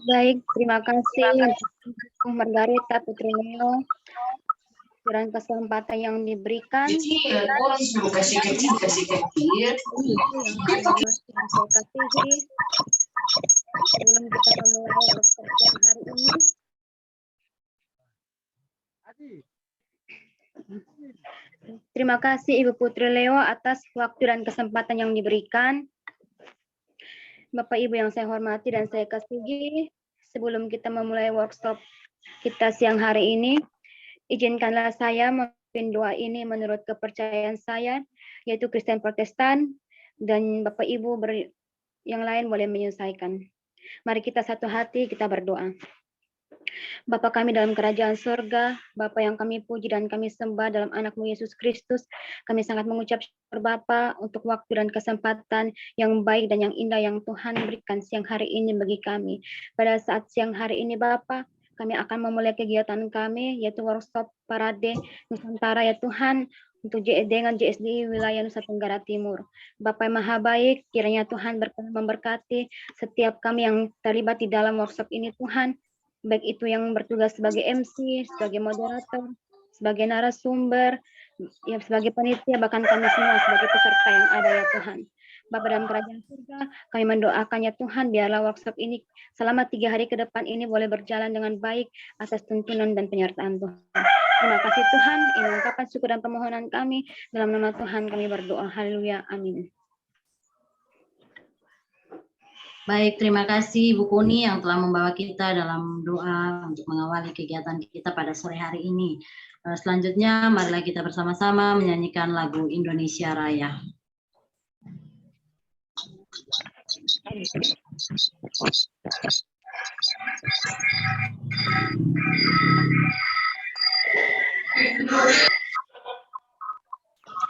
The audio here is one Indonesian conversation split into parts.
Baik, terima kasih untuk Margareta Putri Neo dan kesempatan yang diberikan. Suruh kasih kecil. Yang saya kasihi, sebelum kita memulai workshop yang hari ini, terima kasih Ibu Putri Leo atas waktu dan kesempatan yang diberikan. Bapak Ibu yang saya hormati dan saya kasihi, sebelum kita memulai workshop kita siang hari ini, izinkanlah saya memimpin doa ini menurut kepercayaan saya, yaitu Kristen Protestan, dan Bapak Ibu yang lain boleh menyelesaikan. Mari kita satu hati, kita berdoa. Bapa kami dalam kerajaan surga, Bapa yang kami puji dan kami sembah dalam anak-Mu Yesus Kristus, kami sangat mengucap syukur Bapa untuk waktu dan kesempatan yang baik dan yang indah yang Tuhan berikan siang hari ini bagi kami. Pada saat siang hari ini Bapa, kami akan memulai kegiatan kami, yaitu workshop Parade Nusantara ya Tuhan, untuk dengan JSDI wilayah Nusa Tenggara Timur. Bapa yang Maha Baik, kiranya Tuhan memberkati setiap kami yang terlibat di dalam workshop ini Tuhan, baik itu yang bertugas sebagai MC, sebagai moderator, sebagai narasumber, ya sebagai panitia, bahkan kami semua sebagai peserta yang ada ya Tuhan. Bapa dalam kerajaan surga, kami mendoakan ya Tuhan, biarlah workshop ini selama 3 hari ke depan ini boleh berjalan dengan baik atas tuntunan dan penyertaan Tuhan. Terima kasih Tuhan, ini ungkapan syukur dan permohonan kami, dalam nama Tuhan kami berdoa, haleluya, amin. Baik, terima kasih Ibu Kuni yang telah membawa kita dalam doa untuk mengawali kegiatan kita pada sore hari ini. Selanjutnya, marilah kita bersama-sama menyanyikan lagu Indonesia Raya.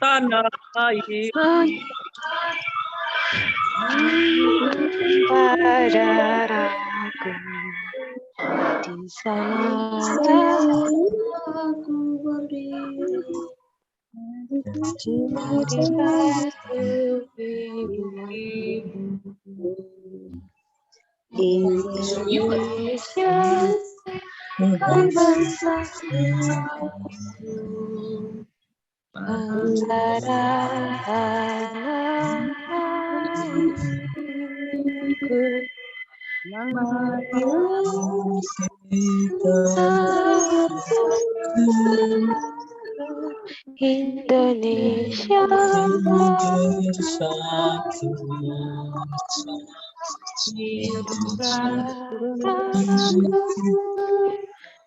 Tanah air pada ragu di sana aku berdiri Indonesia kan bangsaku antara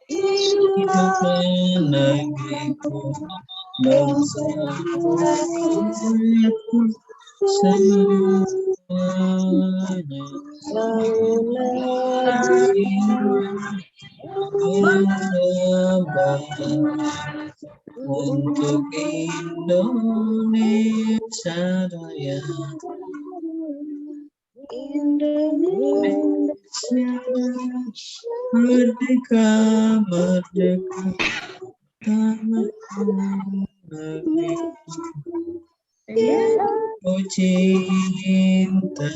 Indonesia untuk Indonesia Raya. Indonesia merdeka, merdeka, tanahku negeriku. Ku cinta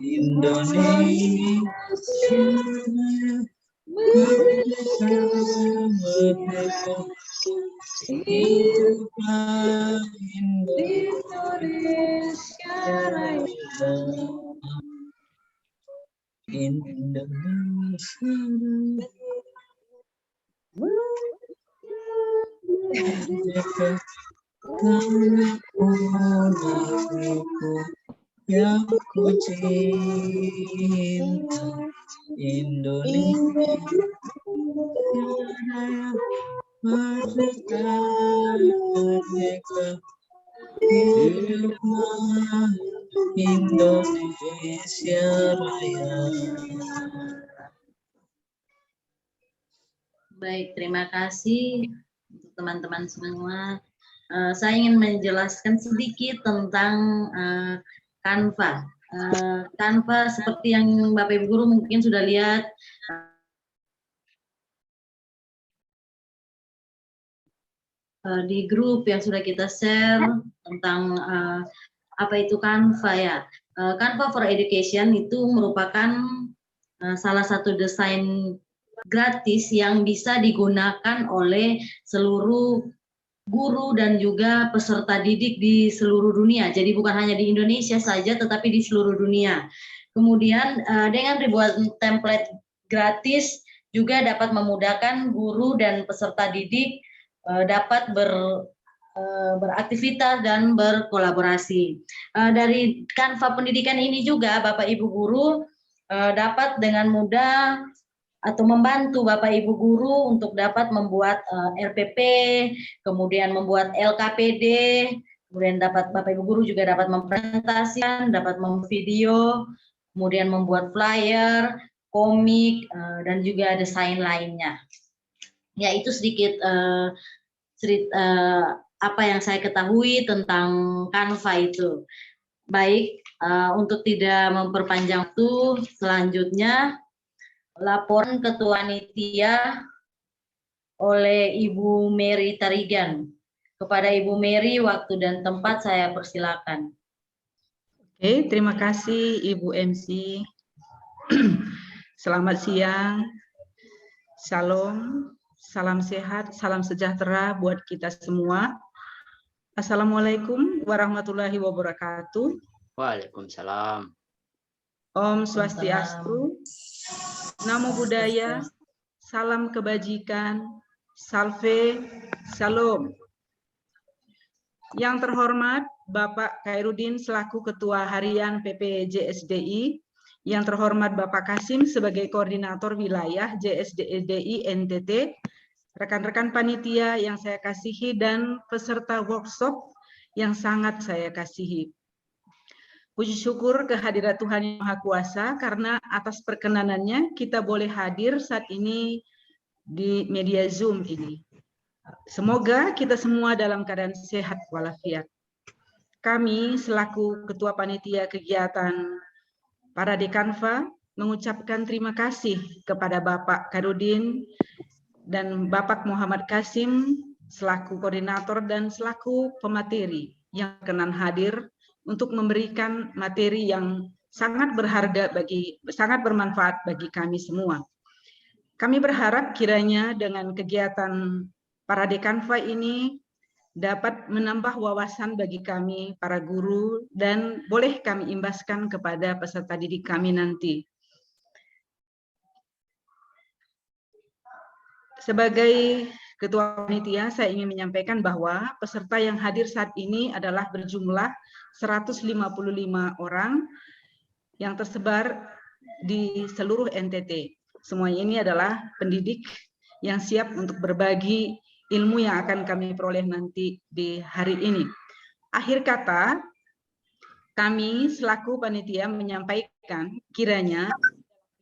Indonesia merdeka, merdeka. Hiduplah Indonesia Raya. Indonesia merdeka, tanahku negeriku yang ku cinta. Indonesia Raya, merdeka, merdeka. Hiduplah Indonesia Raya. Baik, terima kasih untuk teman-teman semua. Saya ingin menjelaskan sedikit tentang Canva. Canva seperti yang Bapak Ibu Guru mungkin sudah lihat di grup yang sudah kita share tentang apa itu Canva ya. Canva for Education itu merupakan salah satu desain gratis yang bisa digunakan oleh seluruh guru dan juga peserta didik di seluruh dunia. Jadi bukan hanya di Indonesia saja, tetapi di seluruh dunia. Kemudian dengan ribuan template gratis juga dapat memudahkan guru dan peserta didik dapat beraktivitas dan berkolaborasi. Dari Canva pendidikan ini juga Bapak Ibu guru dapat dengan mudah atau membantu Bapak Ibu guru untuk dapat membuat RPP, kemudian membuat LKPD, kemudian Bapak Ibu guru juga dapat mempresentasikan, dapat memvideo, kemudian membuat flyer, komik, dan juga desain lainnya. Ya, itu sedikit cerita apa yang saya ketahui tentang Canva itu. Baik, untuk tidak memperpanjang waktu, selanjutnya laporan Ketua Panitia oleh Ibu Mary Tarigan. Kepada Ibu Mary, waktu dan tempat saya persilakan. Oke, terima kasih Ibu MC. Selamat siang, Shalom, salam sehat, salam sejahtera buat kita semua. Assalamualaikum warahmatullahi wabarakatuh. Waalaikumsalam. Om Swastiastu, Namo Buddhaya, salam kebajikan, salve, salam. Yang terhormat Bapak Khairuddin selaku Ketua Harian PPJSDI, yang terhormat Bapak Kasim sebagai Koordinator Wilayah JSDI NTT, rekan-rekan panitia yang saya kasihi dan peserta workshop yang sangat saya kasihi. Puji syukur kehadirat Tuhan Yang Maha Kuasa karena atas perkenanannya kita boleh hadir saat ini di media Zoom ini. Semoga kita semua dalam keadaan sehat walafiat. Kami selaku Ketua Panitia Kegiatan Parade Canva mengucapkan terima kasih kepada Bapak Khairuddin dan Bapak Muhammad Kasim selaku koordinator dan selaku pemateri yang berkenan hadir untuk memberikan materi yang sangat berharga sangat bermanfaat bagi kami semua. Kami berharap kiranya dengan kegiatan Parade Canva ini dapat menambah wawasan bagi kami para guru dan boleh kami imbaskan kepada peserta didik kami nanti. Sebagai Ketua Panitia, saya ingin menyampaikan bahwa peserta yang hadir saat ini adalah berjumlah 155 orang yang tersebar di seluruh NTT. Semuanya ini adalah pendidik yang siap untuk berbagi ilmu yang akan kami peroleh nanti di hari ini. Akhir kata, kami selaku panitia menyampaikan kiranya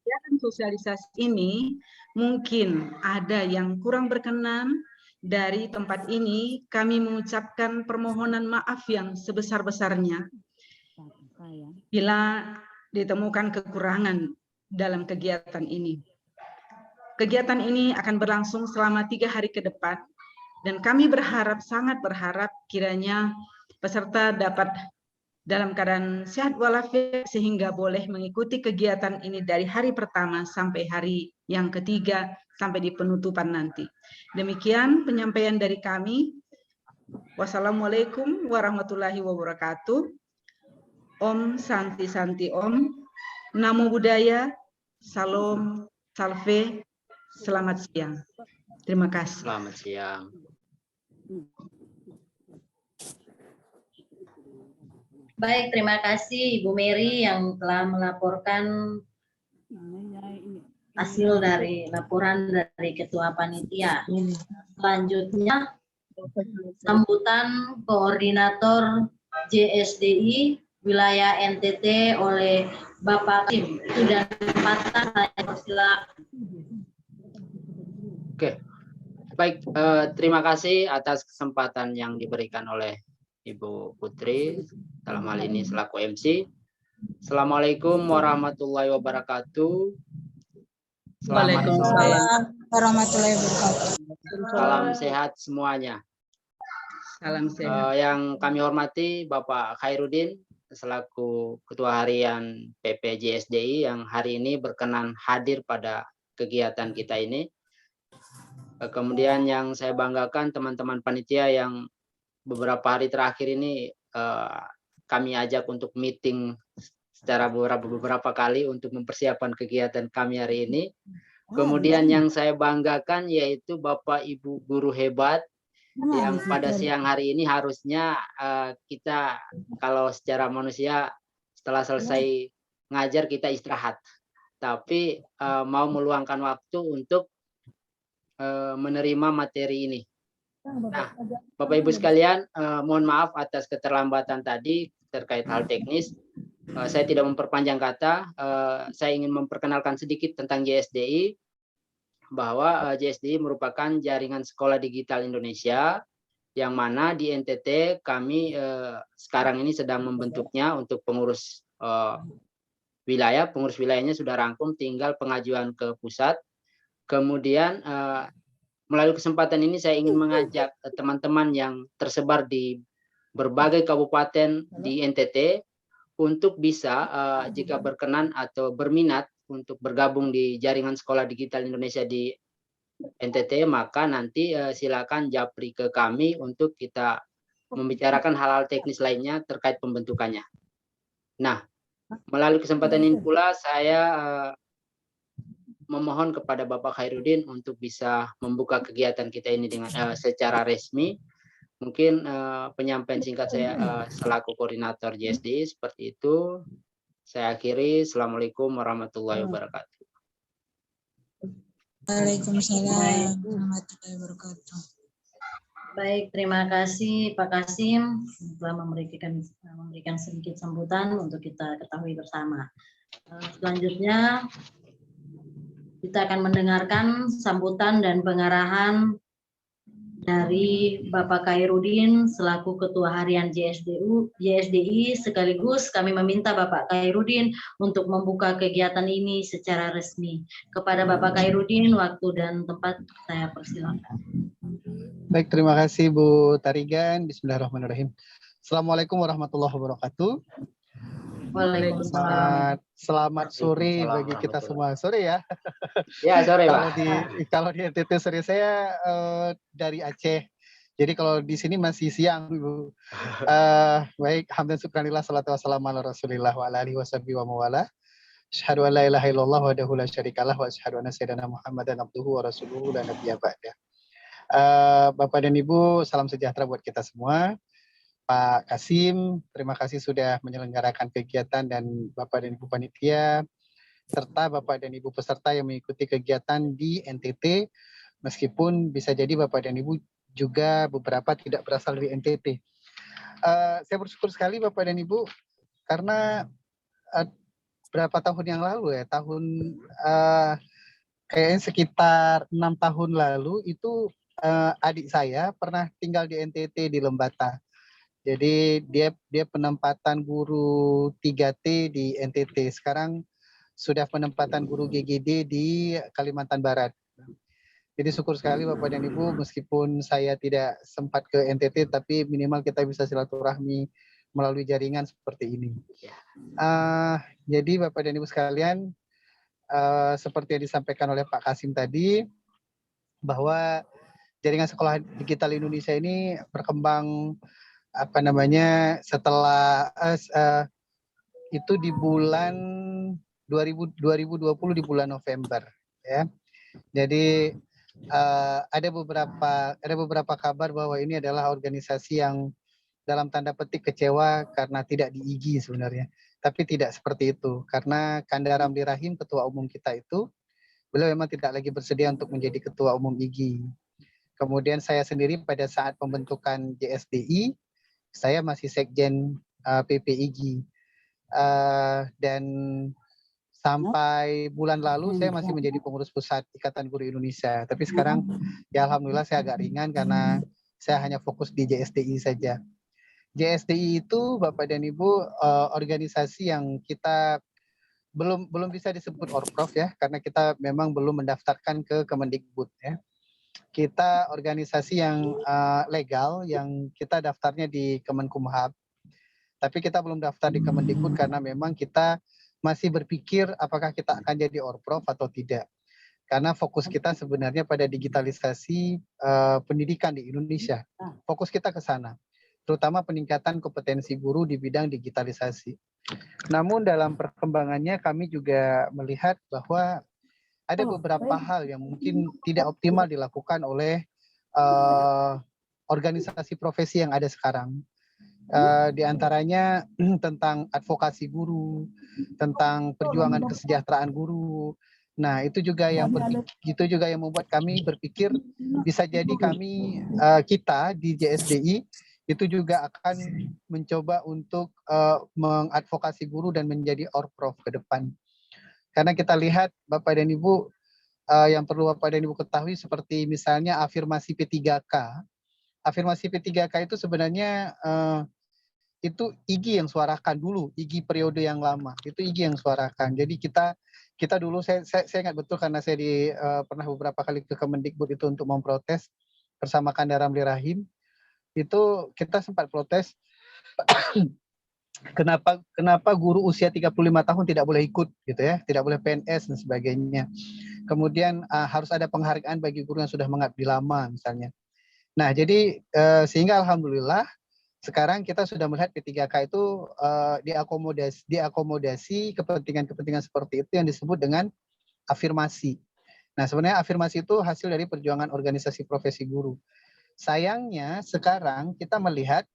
kegiatan sosialisasi ini mungkin ada yang kurang berkenan dari tempat ini, kami mengucapkan permohonan maaf yang sebesar-besarnya bila ditemukan kekurangan dalam kegiatan ini. Kegiatan ini akan berlangsung selama 3 hari ke depan dan kami berharap, sangat berharap kiranya peserta dapat dalam keadaan sehat walafiat sehingga boleh mengikuti kegiatan ini dari hari pertama sampai hari yang ketiga sampai di penutupan nanti. Demikian penyampaian dari kami. Wassalamualaikum warahmatullahi wabarakatuh. Om Santi Santi Om. Namo Buddhaya. Salam, salve. Selamat siang. Terima kasih. Selamat siang. Baik, terima kasih Ibu Mary yang telah melaporkan hasil dari laporan dari Ketua Panitia. Selanjutnya, sambutan Koordinator JSDI Wilayah NTT oleh Bapak Kasim. Itu dan kesempatan saya persilakan. Oke, baik. Terima kasih atas kesempatan yang diberikan oleh Ibu Putri dalam hal ini selaku MC. Assalamualaikum warahmatullahi wabarakatuh. Waalaikumsalam warahmatullahi wabarakatuh. Salam sehat semuanya. Salam sehat. Yang kami hormati Bapak Khairuddin selaku Ketua Harian PPJSDI yang hari ini berkenan hadir pada kegiatan kita ini. Kemudian yang saya banggakan teman-teman panitia yang beberapa hari terakhir ini kami ajak untuk meeting secara beberapa kali untuk mempersiapkan kegiatan kami hari ini. Kemudian yang saya banggakan yaitu Bapak Ibu guru hebat yang pada siang hari ini harusnya kita kalau secara manusia setelah selesai ngajar kita istirahat, tapi mau meluangkan waktu untuk menerima materi ini. Nah, Bapak Ibu sekalian, mohon maaf atas keterlambatan tadi terkait hal teknis. Saya tidak memperpanjang kata, saya ingin memperkenalkan sedikit tentang JSDI, bahwa JSDI merupakan jaringan sekolah digital Indonesia, yang mana di NTT kami sekarang ini sedang membentuknya untuk pengurus wilayah. Pengurus wilayahnya sudah rangkum, tinggal pengajuan ke pusat. Kemudian melalui kesempatan ini saya ingin mengajak teman-teman yang tersebar di berbagai kabupaten di NTT untuk bisa jika berkenan atau berminat untuk bergabung di jaringan sekolah digital Indonesia di NTT, maka nanti silakan japri ke kami untuk kita membicarakan hal-hal teknis lainnya terkait pembentukannya. Nah, melalui kesempatan ini pula saya memohon kepada Bapak Khairuddin untuk bisa membuka kegiatan kita ini dengan secara resmi. Mungkin penyampaian singkat saya selaku koordinator JSDI seperti itu. Saya akhiri. Assalamualaikum warahmatullahi wabarakatuh. Waalaikumsalam warahmatullahi wabarakatuh. Baik, terima kasih Pak Kasim telah memberikan sedikit sambutan untuk kita ketahui bersama. Selanjutnya kita akan mendengarkan sambutan dan pengarahan dari Bapak Khairuddin selaku Ketua Harian JSDI, sekaligus kami meminta Bapak Khairuddin untuk membuka kegiatan ini secara resmi. Kepada Bapak Khairuddin, waktu dan tempat saya persilakan. Baik, terima kasih Bu Tarigan. Bismillahirrahmanirrahim. Assalamualaikum warahmatullahi wabarakatuh. Waalaikumsalam. Selamat sore bagi kita semua. Sore ya. Ya, sore Pak. Kalau di NTT sore saya dari Aceh. Jadi kalau di sini masih siang, Ibu. Baik, hamdan syukranillah salatu wassalamu ala Rasulillah wa ala alihi washabihi wa mawala. Asyhadu an la ilaha illallah wahdahu la syarikalah wa asyhadu anna sayyidina Muhammadan abduhu wa rasuluhu la nabiyya ba'da. Bapak dan Ibu, salam sejahtera buat kita semua. Pak Kasim, terima kasih sudah menyelenggarakan kegiatan, dan Bapak dan Ibu panitia, serta Bapak dan Ibu peserta yang mengikuti kegiatan di NTT, meskipun bisa jadi Bapak dan Ibu juga beberapa tidak berasal dari NTT. Saya bersyukur sekali Bapak dan Ibu, karena berapa tahun yang lalu ya, kayaknya sekitar 6 tahun lalu itu adik saya pernah tinggal di NTT di Lembata. Jadi dia penempatan guru 3T di NTT. Sekarang sudah penempatan guru GGD di Kalimantan Barat. Jadi syukur sekali Bapak dan Ibu, meskipun saya tidak sempat ke NTT, tapi minimal kita bisa silaturahmi melalui jaringan seperti ini. Jadi Bapak dan Ibu sekalian, seperti yang disampaikan oleh Pak Kasim tadi, bahwa jaringan sekolah digital Indonesia ini berkembang setelah itu di bulan 2020 di bulan November ya. Jadi ada beberapa kabar bahwa ini adalah organisasi yang dalam tanda petik kecewa karena tidak diigi sebenarnya. Tapi tidak seperti itu, karena Kanda Ramli Rahim, ketua umum kita itu, beliau memang tidak lagi bersedia untuk menjadi ketua umum IGI. Kemudian saya sendiri pada saat pembentukan JSDI, saya masih sekjen PPIG, dan sampai bulan lalu saya masih menjadi pengurus pusat Ikatan Guru Indonesia. Tapi sekarang ya alhamdulillah saya agak ringan karena saya hanya fokus di JSDI saja. JSDI itu Bapak dan Ibu organisasi yang kita belum bisa disebut orprof ya, karena kita memang belum mendaftarkan ke Kemendikbud ya. Kita organisasi yang legal, yang kita daftarnya di Kemenkumham, Tapi kita belum daftar di Kemendikbud karena memang kita masih berpikir apakah kita akan jadi Orprof atau tidak. Karena fokus kita sebenarnya pada digitalisasi pendidikan di Indonesia. Fokus kita ke sana, terutama peningkatan kompetensi guru di bidang digitalisasi. Namun dalam perkembangannya kami juga melihat bahwa ada beberapa hal yang mungkin tidak optimal dilakukan oleh organisasi profesi yang ada sekarang. Di antaranya tentang advokasi guru, tentang perjuangan kesejahteraan guru. Nah, itu juga yang membuat kami berpikir bisa jadi kita di JSDI itu juga akan mencoba untuk mengadvokasi guru dan menjadi Orprof ke depan. Karena kita lihat Bapak dan Ibu, yang perlu Bapak dan Ibu ketahui seperti misalnya afirmasi P3K. Afirmasi P3K itu sebenarnya itu IGI yang suarakan dulu, IGI periode yang lama, itu IGI yang suarakan. Jadi kita dulu, saya ingat betul karena saya pernah beberapa kali ke Kemendikbud itu untuk memprotes bersama Kanda Ramli Rahim, itu kita sempat protes kenapa guru usia 35 tahun tidak boleh ikut gitu ya, tidak boleh PNS dan sebagainya. Kemudian harus ada penghargaan bagi guru yang sudah mengabdi lama misalnya. Nah, jadi sehingga alhamdulillah sekarang kita sudah melihat P3K itu diakomodasi kepentingan-kepentingan seperti itu yang disebut dengan afirmasi. Nah, sebenarnya afirmasi itu hasil dari perjuangan organisasi profesi guru. Sayangnya sekarang kita melihat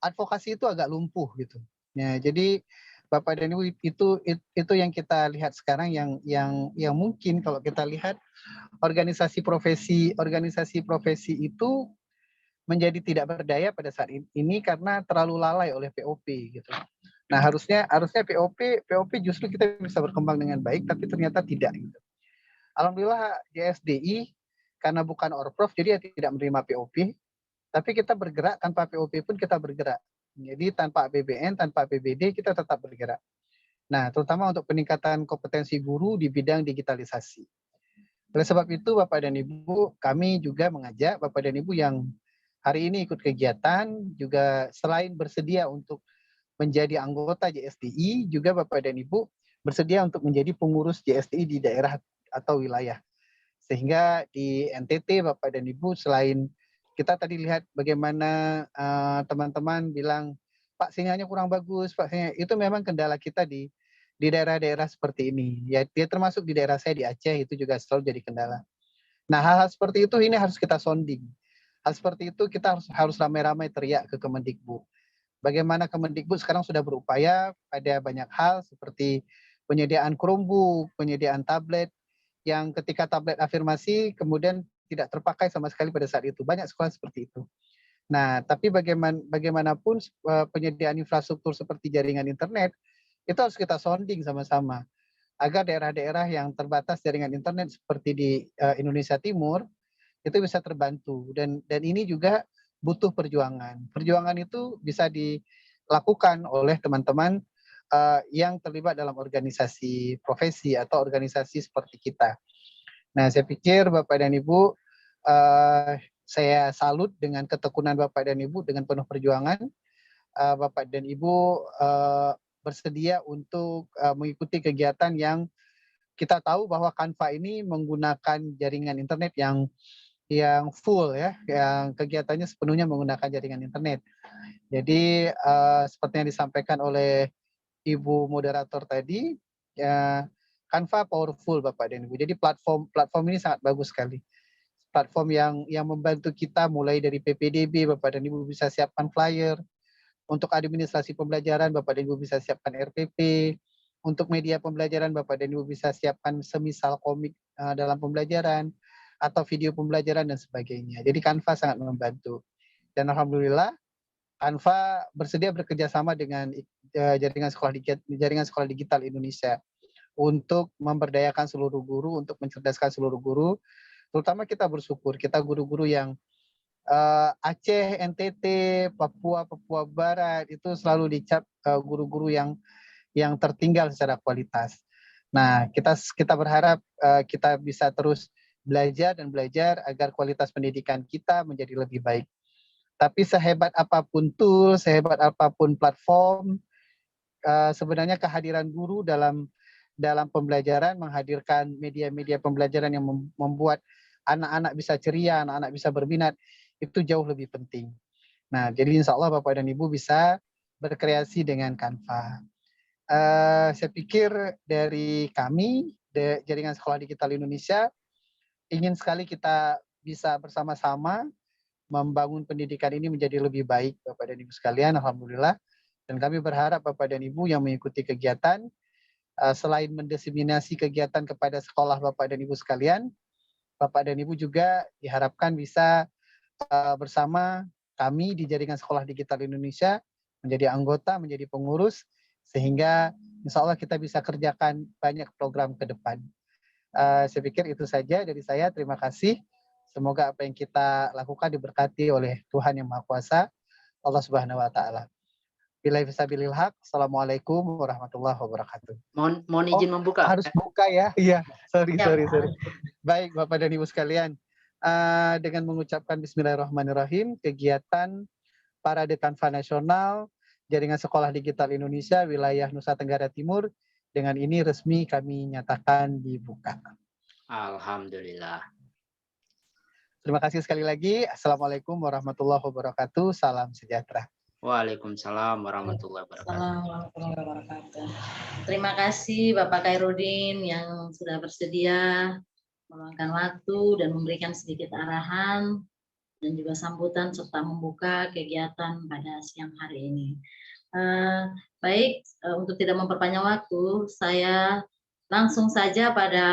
advokasi itu agak lumpuh gitu. Ya, jadi Bapak dan Ibu itu yang kita lihat sekarang yang mungkin kalau kita lihat organisasi profesi itu menjadi tidak berdaya pada saat ini karena terlalu lalai oleh POP gitu. Nah, harusnya POP justru kita bisa berkembang dengan baik, tapi ternyata tidak gitu. Alhamdulillah JSDI karena bukan Orprof jadi tidak menerima POP, tapi kita bergerak tanpa POP pun kita bergerak. Jadi tanpa APBN, tanpa APBD kita tetap bergerak. Nah, terutama untuk peningkatan kompetensi guru di bidang digitalisasi. Oleh sebab itu Bapak dan Ibu, kami juga mengajak Bapak dan Ibu yang hari ini ikut kegiatan, juga selain bersedia untuk menjadi anggota JSDI, juga Bapak dan Ibu bersedia untuk menjadi pengurus JSDI di daerah atau wilayah. Sehingga di NTT Bapak dan Ibu selain kita tadi lihat bagaimana teman-teman bilang, Pak sinyalnya kurang bagus, Pak sinyal, itu memang kendala kita di daerah-daerah seperti ini. Ya, dia termasuk di daerah saya di Aceh itu juga selalu jadi kendala. Nah, hal-hal seperti itu ini harus kita sounding. Hal seperti itu kita harus ramai-ramai teriak ke Kemendikbud. Bagaimana Kemendikbud sekarang sudah berupaya pada banyak hal seperti penyediaan Chromebook, penyediaan tablet, yang ketika tablet afirmasi kemudian tidak terpakai sama sekali pada saat itu. Banyak sekolah seperti itu. Nah, tapi bagaimanapun penyediaan infrastruktur seperti jaringan internet, itu harus kita sounding sama-sama. Agar daerah-daerah yang terbatas jaringan internet seperti di Indonesia Timur, itu bisa terbantu dan ini juga butuh perjuangan. Perjuangan itu bisa dilakukan oleh teman-teman yang terlibat dalam organisasi profesi atau organisasi seperti kita. Nah, saya pikir Bapak dan Ibu, saya salut dengan ketekunan Bapak dan Ibu dengan penuh perjuangan. Bapak dan Ibu bersedia untuk mengikuti kegiatan yang kita tahu bahwa Canva ini menggunakan jaringan internet yang full ya, yang kegiatannya sepenuhnya menggunakan jaringan internet. Jadi seperti yang disampaikan oleh Ibu moderator tadi, ya, Canva powerful Bapak dan Ibu. Jadi platform ini sangat bagus sekali. Platform yang membantu kita mulai dari PPDB, Bapak dan Ibu bisa siapkan flyer. Untuk administrasi pembelajaran, Bapak dan Ibu bisa siapkan RPP. Untuk media pembelajaran, Bapak dan Ibu bisa siapkan semisal komik dalam pembelajaran atau video pembelajaran dan sebagainya. Jadi Canva sangat membantu. Dan alhamdulillah Canva bersedia bekerja sama dengan jaringan sekolah digital Indonesia untuk memberdayakan seluruh guru, untuk mencerdaskan seluruh guru. Terutama kita bersyukur, kita guru-guru yang Aceh, NTT, Papua Barat itu selalu dicap guru-guru yang tertinggal secara kualitas. Nah, kita berharap kita bisa terus belajar agar kualitas pendidikan kita menjadi lebih baik. Tapi sehebat apapun tool, sehebat apapun platform, sebenarnya kehadiran guru dalam pembelajaran, menghadirkan media-media pembelajaran yang membuat anak-anak bisa ceria, anak-anak bisa berminat, itu jauh lebih penting. Nah, jadi insya Allah Bapak dan Ibu bisa berkreasi dengan Canva. Saya pikir dari kami, Jaringan Sekolah Digital Indonesia, ingin sekali kita bisa bersama-sama membangun pendidikan ini menjadi lebih baik, Bapak dan Ibu sekalian, alhamdulillah. Dan kami berharap Bapak dan Ibu yang mengikuti kegiatan, selain mendiseminasi kegiatan kepada sekolah Bapak dan Ibu sekalian, Bapak dan Ibu juga diharapkan bisa bersama kami di Jaringan Sekolah Digital Indonesia menjadi anggota, menjadi pengurus, sehingga insya Allah kita bisa kerjakan banyak program ke depan. Saya pikir itu saja dari saya. Terima kasih. Semoga apa yang kita lakukan diberkati oleh Tuhan Yang Maha Kuasa, Allah Subhanahu wa Ta'ala. Billahi fisabilil haq. Assalamualaikum warahmatullahi wabarakatuh. Mohon izin membuka. Harus buka ya? Iya, sorry. Baik, Bapak dan Ibu sekalian. Dengan mengucapkan Bismillahirrahmanirrahim, kegiatan Parade Canva Nasional Jaringan Sekolah Digital Indonesia Wilayah Nusa Tenggara Timur dengan ini resmi kami nyatakan dibuka. Alhamdulillah. Terima kasih sekali lagi. Assalamualaikum warahmatullahi wabarakatuh. Salam sejahtera. Waalaikumsalam warahmatullahi wabarakatuh. Assalamualaikum warahmatullahi wabarakatuh. Terima kasih Bapak Khairuddin yang sudah bersedia meluangkan waktu dan memberikan sedikit arahan dan juga sambutan serta membuka kegiatan pada siang hari ini. Baik, untuk tidak memperpanjang waktu, saya langsung saja pada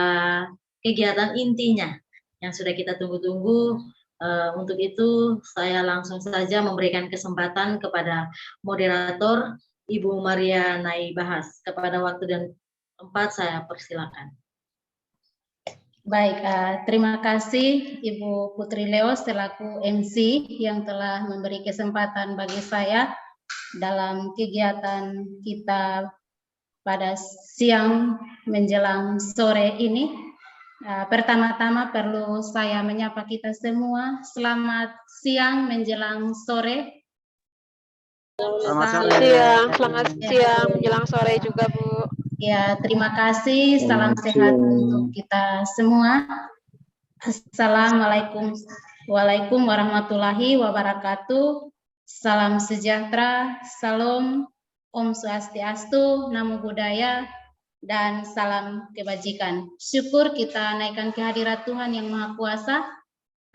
kegiatan intinya yang sudah kita tunggu-tunggu. Untuk itu, saya langsung saja memberikan kesempatan kepada moderator Ibu Maria Naibahas. Kepada waktu dan tempat saya persilakan. Baik, terima kasih Ibu Putri Leo selaku MC yang telah memberi kesempatan bagi saya dalam kegiatan kita pada siang menjelang sore ini. Pertama-tama perlu saya menyapa kita semua. Selamat siang menjelang sore. Selamat siang menjelang sore juga, Bu. Ya, terima kasih. Salam sehat untuk kita semua. Assalamualaikum warahmatullahi wabarakatuh. Salam sejahtera, salam, Om Swastiastu, Namo Buddhaya, dan salam kebajikan. Syukur kita naikkan kehadirat Tuhan Yang Maha Kuasa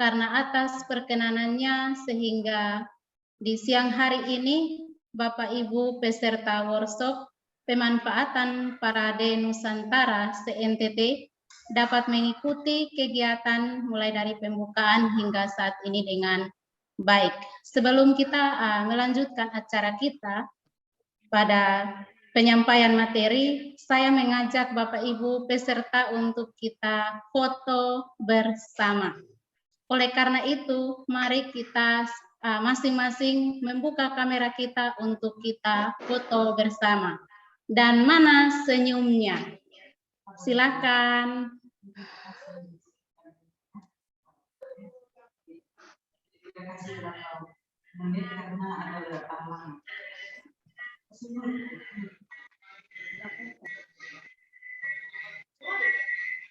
karena atas perkenanannya sehingga di siang hari ini Bapak Ibu peserta workshop pemanfaatan Parade Nusantara se-NTT dapat mengikuti kegiatan mulai dari pembukaan hingga saat ini dengan baik. Sebelum kita melanjutkan acara kita pada penyampaian materi, saya mengajak Bapak Ibu peserta untuk kita foto bersama. Oleh karena itu, mari kita masing-masing membuka kamera kita untuk kita foto bersama. Dan mana senyumnya? Silakan.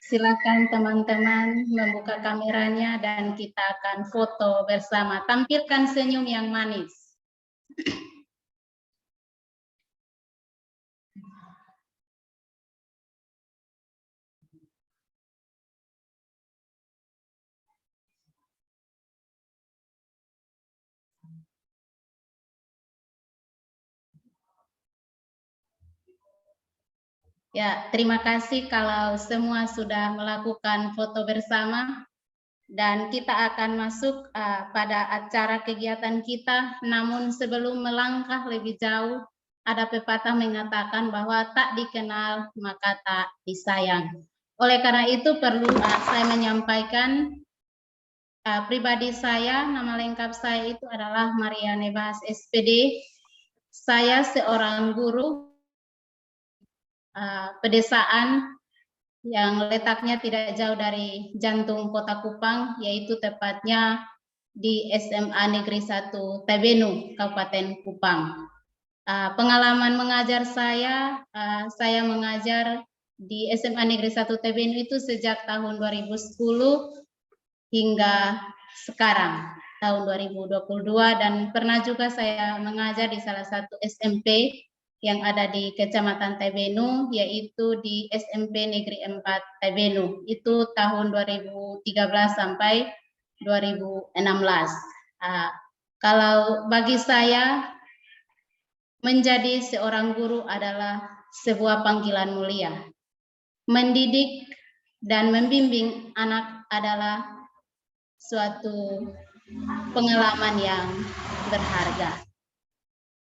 Silakan teman-teman membuka kameranya dan kita akan foto bersama. Tampilkan senyum yang manis. Ya, terima kasih kalau semua sudah melakukan foto bersama dan kita akan masuk pada acara kegiatan kita. Namun sebelum melangkah lebih jauh, ada pepatah mengatakan bahwa tak dikenal maka tak disayang. Oleh karena itu perlu saya menyampaikan pribadi saya, nama lengkap saya itu adalah Maria Naibahas SPD. Saya seorang guru pedesaan yang letaknya tidak jauh dari jantung Kota Kupang, yaitu tepatnya di SMA Negeri 1 Tebenu, Kabupaten Kupang. Pengalaman mengajar saya mengajar di SMA Negeri 1 Tebenu itu sejak tahun 2010 hingga sekarang, tahun 2022, dan pernah juga saya mengajar di salah satu SMP yang ada di Kecamatan Tebenu, yaitu di SMP Negeri 4 Tebenu. Itu tahun 2013 sampai 2016. Kalau bagi saya, menjadi seorang guru adalah sebuah panggilan mulia. Mendidik dan membimbing anak adalah suatu pengalaman yang berharga.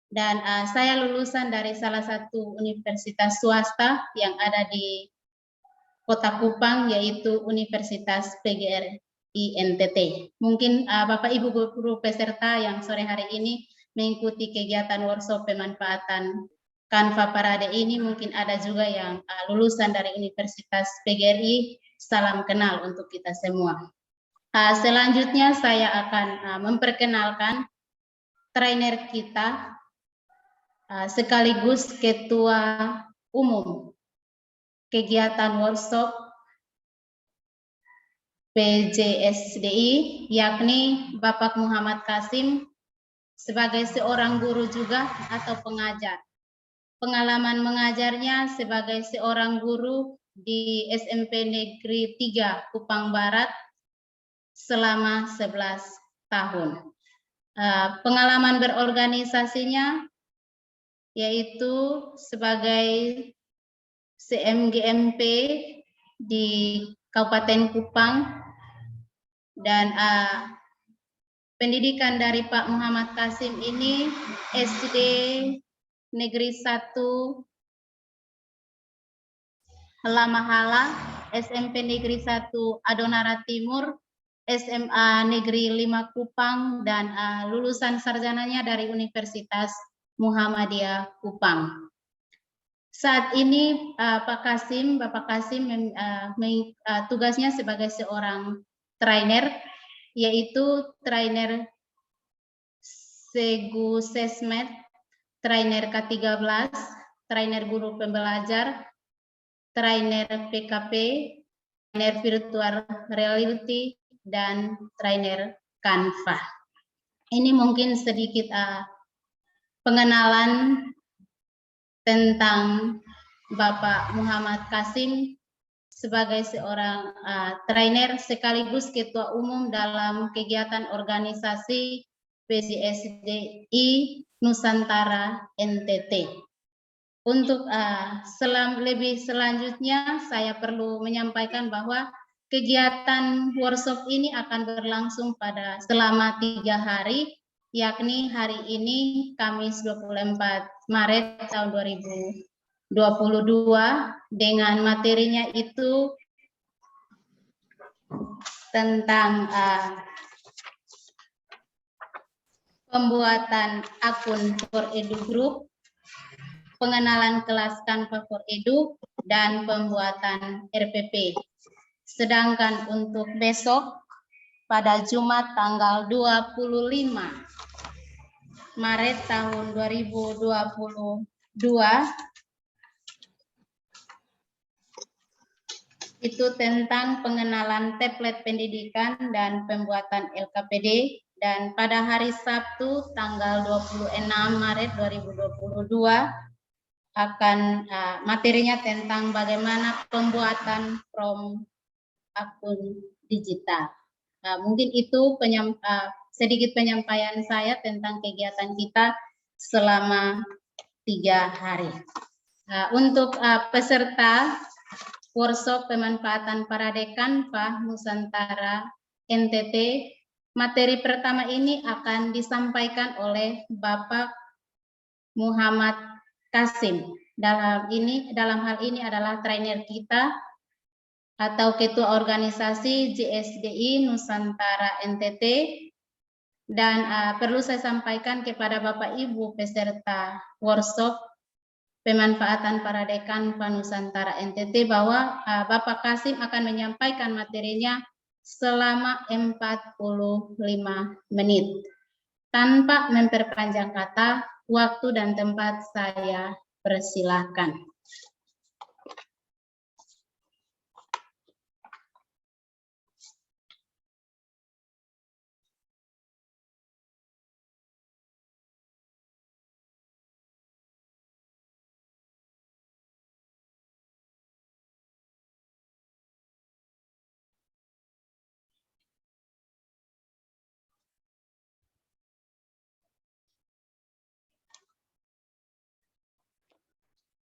Dan saya lulusan dari salah satu universitas swasta yang ada di Kota Kupang, yaitu Universitas PGRI NTT. Mungkin Bapak Ibu guru peserta yang sore hari ini mengikuti kegiatan workshop pemanfaatan Canva Parade ini, mungkin ada juga yang lulusan dari Universitas PGRI. Salam kenal untuk kita semua. Selanjutnya saya akan memperkenalkan trainer kita sekaligus ketua umum kegiatan workshop PJSDI, yakni Bapak Muhammad Kasim, sebagai seorang guru juga atau pengajar. Pengalaman mengajarnya sebagai seorang guru di SMP Negeri 3 Kupang Barat selama 11 tahun. Pengalaman berorganisasinya yaitu sebagai CMGMP di Kabupaten Kupang, dan pendidikan dari Pak Muhammad Kasim ini SD Negeri 1 Lamahala, SMP Negeri 1 Adonara Timur, SMA Negeri 5 Kupang, dan lulusan sarjananya dari Universitas Muhammadiyah Kupang. Saat ini Bapak Kasim tugasnya sebagai seorang trainer, yaitu trainer Segu Sesmet, trainer K13, trainer guru pembelajar, trainer PKP, trainer virtual reality, dan trainer Canva. Ini mungkin sedikit pengenalan tentang Bapak Muhammad Kasim sebagai seorang trainer sekaligus ketua umum dalam kegiatan organisasi PJSDI Nusantara NTT. Untuk lebih selanjutnya, saya perlu menyampaikan bahwa kegiatan workshop ini akan berlangsung selama 3 hari, yakni hari ini Kamis 24 Maret tahun 2022, dengan materinya itu tentang pembuatan akun for Edu Group, pengenalan kelas Canva for Edu, dan pembuatan RPP. Sedangkan untuk besok pada Jumat tanggal 25 Maret tahun 2022 itu tentang pengenalan template pendidikan dan pembuatan LKPD, dan pada hari Sabtu tanggal 26 Maret 2022 akan materinya tentang bagaimana pembuatan form akun digital. Mungkin itu sedikit penyampaian saya tentang kegiatan kita selama 3 hari. Untuk peserta workshop pemanfaatan Parade Canva Nusantara NTT, materi pertama ini akan disampaikan oleh Bapak Muhammad Kasim. Dalam hal ini adalah trainer kita atau ketua organisasi JSDI Nusantara NTT. Dan perlu saya sampaikan kepada Bapak Ibu peserta workshop pemanfaatan Parade Canva Nusantara NTT bahwa Bapak Kasim akan menyampaikan materinya selama 45 menit. Tanpa memperpanjang kata, waktu dan tempat saya persilahkan.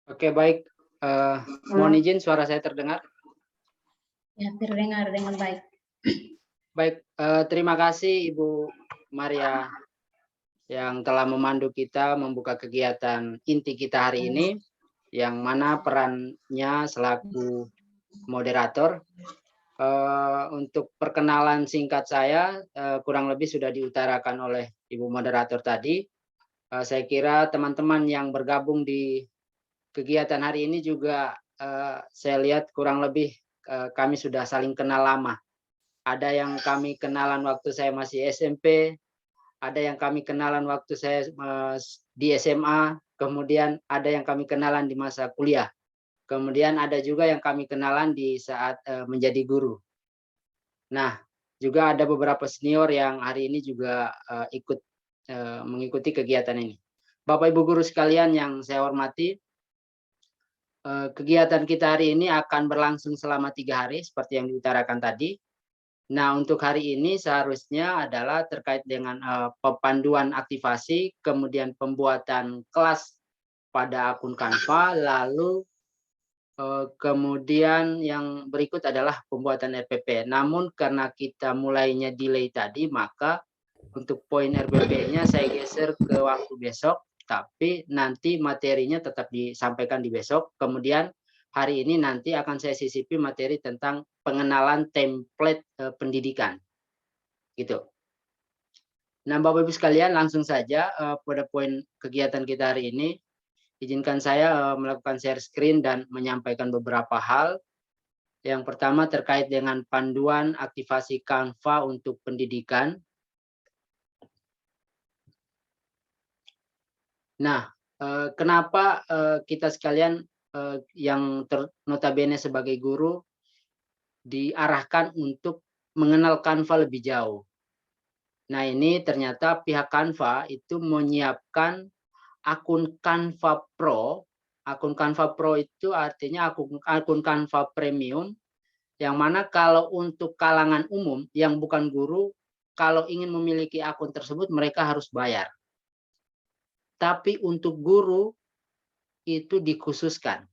Oke, baik. Mohon izin suara saya terdengar. Ya, terdengar dengan baik. Baik, terima kasih Ibu Maria yang telah memandu kita membuka kegiatan inti kita hari ini, yang mana perannya selaku moderator. Untuk perkenalan singkat saya, kurang lebih sudah diutarakan oleh Ibu moderator tadi. Saya kira teman-teman yang bergabung di kegiatan hari ini juga saya lihat kurang lebih kami sudah saling kenal lama. Ada yang kami kenalan waktu saya masih SMP, ada yang kami kenalan waktu saya di SMA, kemudian ada yang kami kenalan di masa kuliah. Kemudian ada juga yang kami kenalan di saat menjadi guru. Nah, juga ada beberapa senior yang hari ini juga ikut mengikuti kegiatan ini. Bapak Ibu guru sekalian yang saya hormati, kegiatan kita hari ini akan berlangsung selama 3 hari seperti yang diutarakan tadi. Nah, untuk hari ini seharusnya adalah terkait dengan pepanduan aktivasi, kemudian pembuatan kelas pada akun Canva, lalu kemudian yang berikut adalah pembuatan RPP. Namun karena kita mulainya delay tadi, maka untuk poin RPP-nya saya geser ke waktu besok. Tapi nanti materinya tetap disampaikan di besok. Kemudian hari ini nanti akan saya sisipi materi tentang pengenalan template pendidikan. Gitu. Nah, Bapak Ibu sekalian, langsung saja pada poin kegiatan kita hari ini. Izinkan saya melakukan share screen dan menyampaikan beberapa hal. Yang pertama terkait dengan panduan aktivasi Canva untuk pendidikan. Nah, kenapa kita sekalian yang notabene sebagai guru diarahkan untuk mengenal Canva lebih jauh? Nah, ini ternyata pihak Canva itu menyiapkan akun Canva Pro. Akun Canva Pro itu artinya akun Canva Premium, yang mana kalau untuk kalangan umum yang bukan guru, kalau ingin memiliki akun tersebut mereka harus bayar. Tapi untuk guru itu dikhususkan.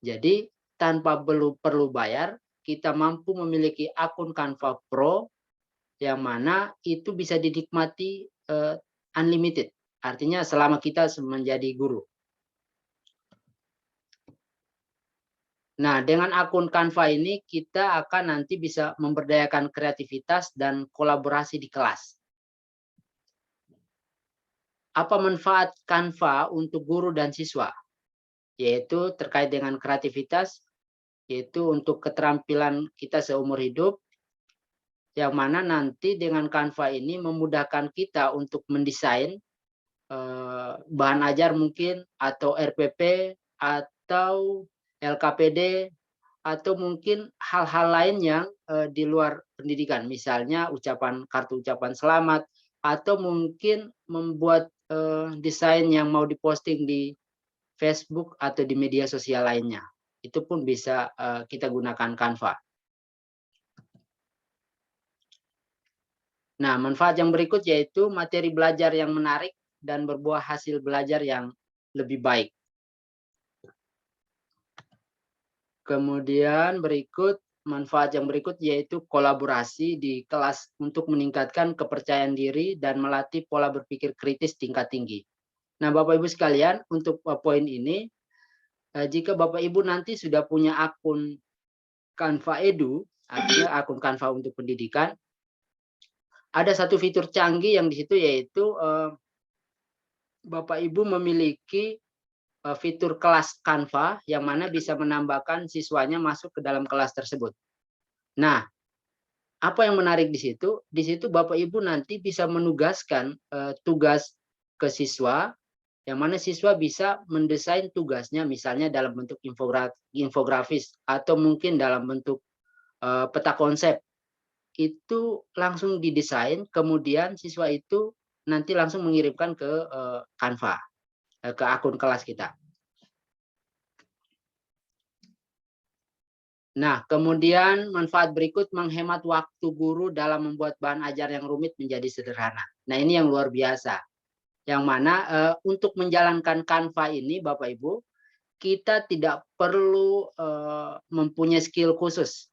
Jadi tanpa perlu bayar, kita mampu memiliki akun Canva Pro yang mana itu bisa dinikmati unlimited. Artinya selama kita menjadi guru. Nah, dengan akun Canva ini kita akan nanti bisa memberdayakan kreativitas dan kolaborasi di kelas. Apa manfaat Canva untuk guru dan siswa? Yaitu terkait dengan kreativitas, yaitu untuk keterampilan kita seumur hidup, yang mana nanti dengan Canva ini memudahkan kita untuk mendesain bahan ajar mungkin, atau RPP, atau LKPD, atau mungkin hal-hal lain yang di luar pendidikan, misalnya kartu ucapan selamat, atau mungkin membuat desain yang mau diposting di Facebook atau di media sosial lainnya. Itu pun bisa kita gunakan Canva. Nah, manfaat yang berikut yaitu materi belajar yang menarik dan berbuah hasil belajar yang lebih baik. Kemudian manfaat yang berikut yaitu kolaborasi di kelas untuk meningkatkan kepercayaan diri dan melatih pola berpikir kritis tingkat tinggi. Nah, Bapak Ibu sekalian, untuk poin ini, jika Bapak Ibu nanti sudah punya akun Canva Edu, artinya akun Canva untuk pendidikan, ada satu fitur canggih yang di situ yaitu Bapak Ibu memiliki fitur kelas Canva yang mana bisa menambahkan siswanya masuk ke dalam kelas tersebut. Nah, Apa yang menarik di situ? Di situ Bapak Ibu nanti bisa menugaskan tugas ke siswa, yang mana siswa bisa mendesain tugasnya misalnya dalam bentuk infografis atau mungkin dalam bentuk peta konsep. Itu langsung didesain, kemudian siswa itu nanti langsung mengirimkan ke Canva, ke akun kelas kita. Nah, kemudian manfaat berikut menghemat waktu guru dalam membuat bahan ajar yang rumit menjadi sederhana. Nah, ini yang luar biasa. Yang mana untuk menjalankan Canva ini, Bapak Ibu, kita tidak perlu mempunyai skill khusus.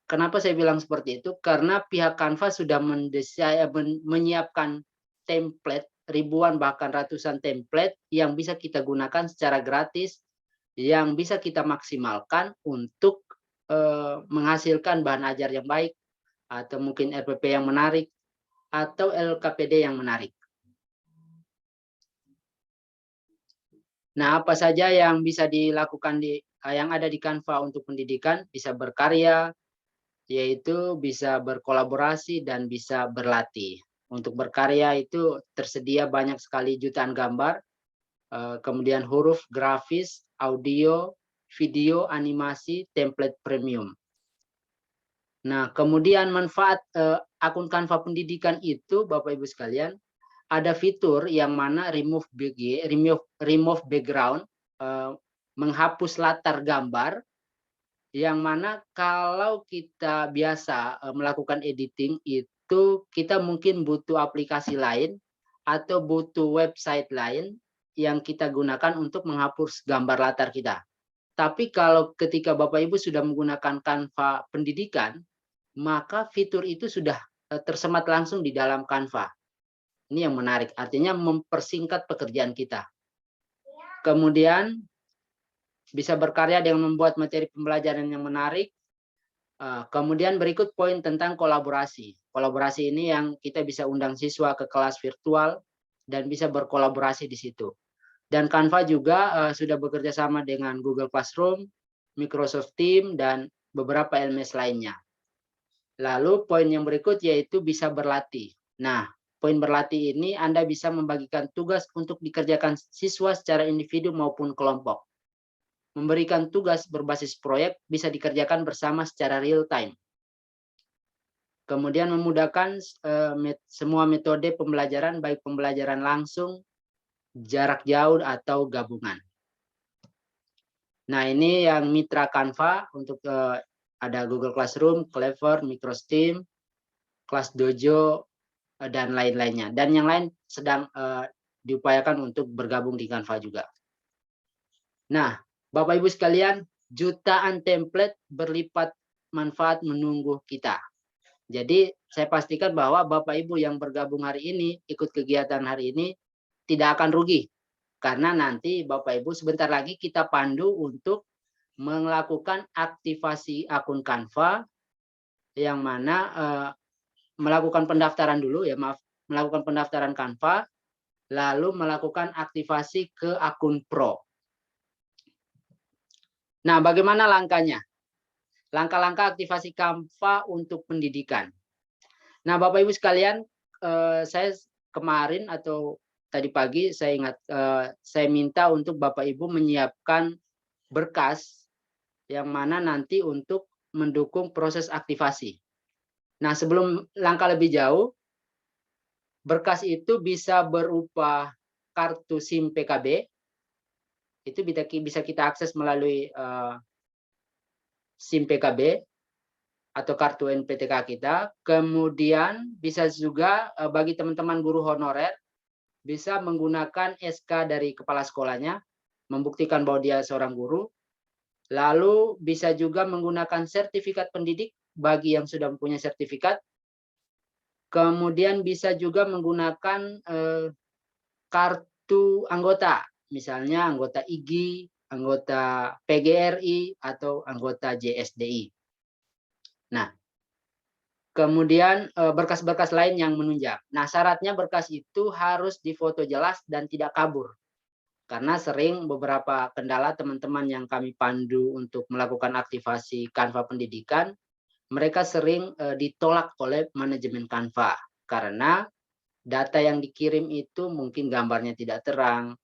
Kenapa saya bilang seperti itu? Karena pihak Canva sudah menyiapkan template, ribuan bahkan ratusan template yang bisa kita gunakan secara gratis, yang bisa kita maksimalkan untuk menghasilkan bahan ajar yang baik, atau mungkin RPP yang menarik, atau LKPD yang menarik. Nah, apa saja yang bisa dilakukan yang ada di Canva untuk pendidikan? Bisa berkarya, yaitu bisa berkolaborasi dan bisa berlatih. Untuk berkarya itu tersedia banyak sekali jutaan gambar, kemudian huruf, grafis, audio, video, animasi, template premium. Nah, kemudian manfaat akun Canva pendidikan itu, Bapak Ibu sekalian, ada fitur yang mana remove background, menghapus latar gambar, yang mana kalau kita biasa melakukan editing itu kita mungkin butuh aplikasi lain atau butuh website lain yang kita gunakan untuk menghapus gambar latar kita. Tapi kalau ketika Bapak Ibu sudah menggunakan Canva pendidikan, maka fitur itu sudah tersemat langsung di dalam Canva. Ini yang menarik, artinya mempersingkat pekerjaan kita. Kemudian bisa berkarya dengan membuat materi pembelajaran yang menarik. Kemudian berikut poin tentang kolaborasi. Kolaborasi ini yang kita bisa undang siswa ke kelas virtual dan bisa berkolaborasi di situ. Dan Canva juga sudah bekerja sama dengan Google Classroom, Microsoft Teams, dan beberapa LMS lainnya. Lalu poin yang berikut yaitu bisa berlatih. Nah, poin berlatih ini Anda bisa membagikan tugas untuk dikerjakan siswa secara individu maupun kelompok. Memberikan tugas berbasis proyek bisa dikerjakan bersama secara real time. Kemudian memudahkan semua metode pembelajaran, baik pembelajaran langsung, jarak jauh, atau gabungan. Nah, ini yang mitra Canva untuk ada Google Classroom, Clever, Microsoft Teams, Kelas Dojo, dan lain-lainnya. Dan yang lain sedang diupayakan untuk bergabung di Canva juga. Nah, Bapak Ibu sekalian, jutaan template berlipat manfaat menunggu kita. Jadi saya pastikan bahwa Bapak Ibu yang bergabung hari ini, ikut kegiatan hari ini, tidak akan rugi. Karena nanti Bapak Ibu sebentar lagi kita pandu untuk melakukan aktivasi akun Canva, yang mana melakukan pendaftaran dulu, ya maaf, melakukan pendaftaran Canva, lalu melakukan aktivasi ke akun Pro. Nah, bagaimana langkahnya? Langkah-langkah aktivasi Canva untuk pendidikan. Nah, Bapak Ibu sekalian, saya kemarin atau tadi pagi saya ingat saya minta untuk Bapak Ibu menyiapkan berkas yang mana nanti untuk mendukung proses aktivasi. Nah, sebelum langkah lebih jauh, berkas itu bisa berupa kartu SIM PKB. Itu bisa kita akses melalui SIM PKB atau kartu NPTK kita. Kemudian bisa juga bagi teman-teman guru honorer bisa menggunakan SK dari kepala sekolahnya, membuktikan bahwa dia seorang guru. Lalu bisa juga menggunakan sertifikat pendidik bagi yang sudah mempunyai sertifikat. Kemudian bisa juga menggunakan kartu anggota, misalnya anggota IGI, anggota PGRI, atau anggota JSDI. Nah, kemudian berkas-berkas lain yang menunjang. Nah, syaratnya berkas itu harus difoto jelas dan tidak kabur. Karena sering beberapa kendala teman-teman yang kami pandu untuk melakukan aktivasi Canva pendidikan, mereka sering ditolak oleh manajemen Canva karena data yang dikirim itu mungkin gambarnya tidak terang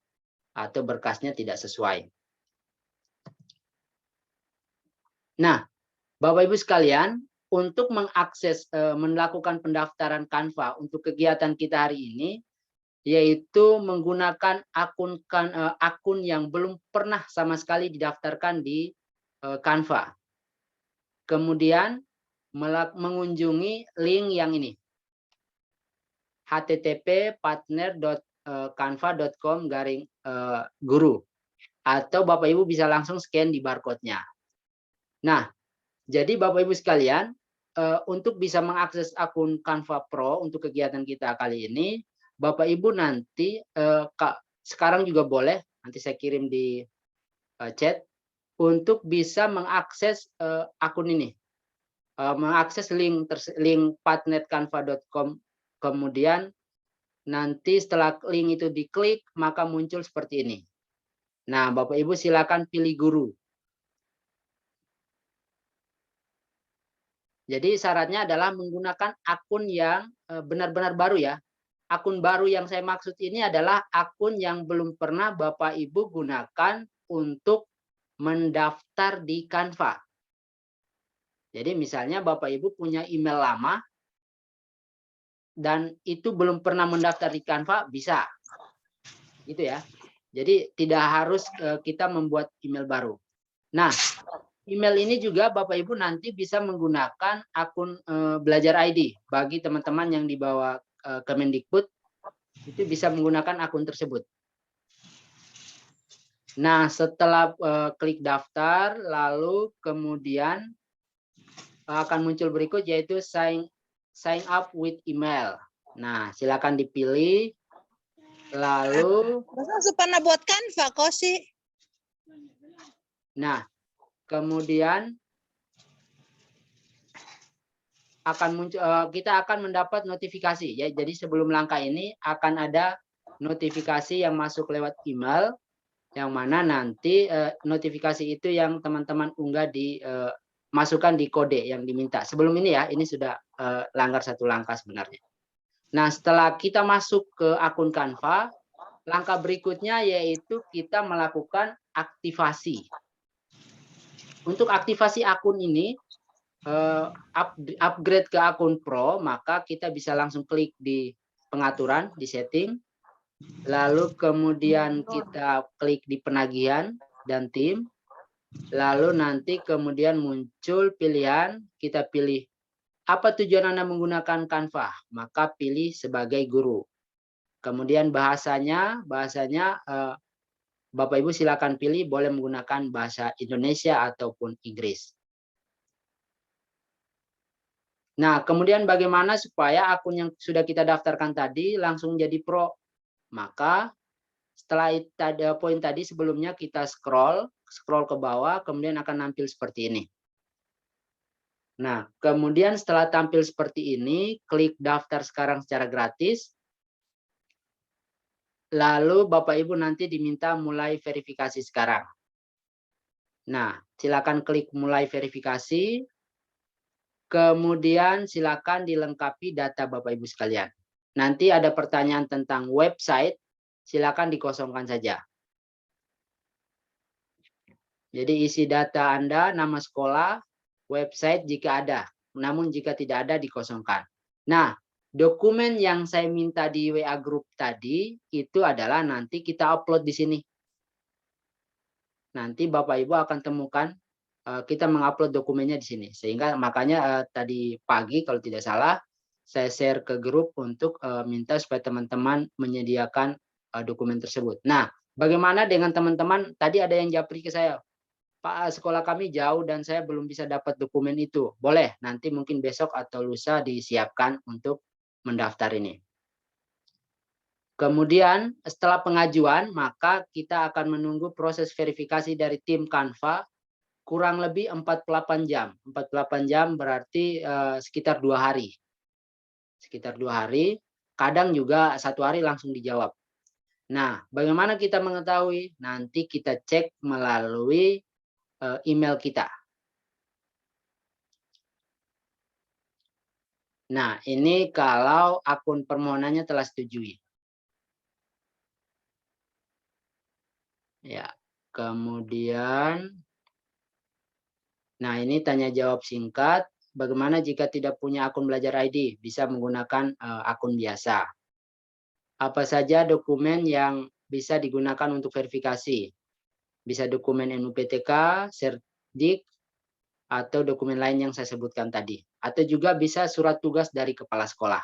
atau berkasnya tidak sesuai. Nah, Bapak Ibu sekalian, untuk mengakses melakukan pendaftaran Canva untuk kegiatan kita hari ini, yaitu menggunakan akun yang belum pernah sama sekali didaftarkan di Canva. Kemudian mengunjungi link yang ini, http://partner.canva.com/guru, atau Bapak Ibu bisa langsung scan di barcode-nya. Nah, jadi Bapak Ibu sekalian, untuk bisa mengakses akun Canva Pro untuk kegiatan kita kali ini, Bapak Ibu nanti sekarang juga boleh, nanti saya kirim di chat, untuk bisa mengakses akun ini, mengakses link partnercanva.com. Kemudian nanti setelah link itu diklik, maka muncul seperti ini. Nah, Bapak Ibu silakan pilih guru. Jadi syaratnya adalah menggunakan akun yang benar-benar baru ya. Akun baru yang saya maksud ini adalah akun yang belum pernah Bapak Ibu gunakan untuk mendaftar di Canva. Jadi misalnya Bapak Ibu punya email lama dan itu belum pernah mendaftar di Canva, bisa. Gitu ya. Jadi tidak harus kita membuat email baru. Nah, email ini juga Bapak Ibu nanti bisa menggunakan akun Belajar ID. Bagi teman-teman yang di bawah Kemendikbud, itu bisa menggunakan akun tersebut. Nah, setelah klik daftar, lalu kemudian akan muncul berikut, yaitu sign up with email. Nah, silakan dipilih. Lalu. Masa pernah buat Canva kok sih? Nah, kemudian akan muncul, kita akan mendapat notifikasi ya. Jadi sebelum langkah ini akan ada notifikasi yang masuk lewat email, yang mana nanti notifikasi itu yang teman-teman unggah di masukkan di kode yang diminta. Sebelum ini ya, ini sudah langgar satu langkah sebenarnya. Nah, setelah kita masuk ke akun Canva, langkah berikutnya yaitu kita melakukan aktivasi. Untuk aktivasi akun ini, upgrade ke akun Pro, maka kita bisa langsung klik di pengaturan, di setting, lalu kemudian kita klik di penagihan dan tim, lalu nanti kemudian muncul pilihan, kita pilih apa tujuan Anda menggunakan Canva, maka pilih sebagai guru. Kemudian bahasanya Bapak Ibu silakan pilih, boleh menggunakan bahasa Indonesia ataupun Inggris. Nah, kemudian bagaimana supaya akun yang sudah kita daftarkan tadi langsung jadi pro? Maka setelah ada poin tadi sebelumnya kita scroll ke bawah, kemudian akan nampil seperti ini. Nah, kemudian setelah tampil seperti ini, klik daftar sekarang secara gratis. Lalu Bapak Ibu nanti diminta mulai verifikasi sekarang. Nah, silakan klik mulai verifikasi. Kemudian silakan dilengkapi data Bapak Ibu sekalian. Nanti ada pertanyaan tentang website, silakan dikosongkan saja. Jadi isi data Anda, nama sekolah, website jika ada. Namun jika tidak ada dikosongkan. Nah, dokumen yang saya minta di WA Group tadi itu adalah nanti kita upload di sini. Nanti Bapak Ibu akan temukan kita mengupload dokumennya di sini. Sehingga makanya tadi pagi kalau tidak salah saya share ke grup untuk minta supaya teman-teman menyediakan dokumen tersebut. Nah, bagaimana dengan teman-teman? Tadi ada yang japri ke saya, Pak, sekolah kami jauh dan saya belum bisa dapat dokumen itu. Boleh, nanti mungkin besok atau lusa disiapkan untuk mendaftar ini. Kemudian setelah pengajuan, maka kita akan menunggu proses verifikasi dari tim Canva kurang lebih 48 jam. 48 jam berarti sekitar 2 hari. Sekitar 2 hari, kadang juga 1 hari langsung dijawab. Nah, bagaimana kita mengetahui? Nanti kita cek melalui email kita. Nah, ini kalau akun permohonannya telah setujui. Ya, kemudian, nah ini tanya jawab singkat. Bagaimana jika tidak punya akun belajar ID? Bisa menggunakan akun biasa. Apa saja dokumen yang bisa digunakan untuk verifikasi? Bisa dokumen NUPTK, Serdik, atau dokumen lain yang saya sebutkan tadi. Atau juga bisa surat tugas dari kepala sekolah.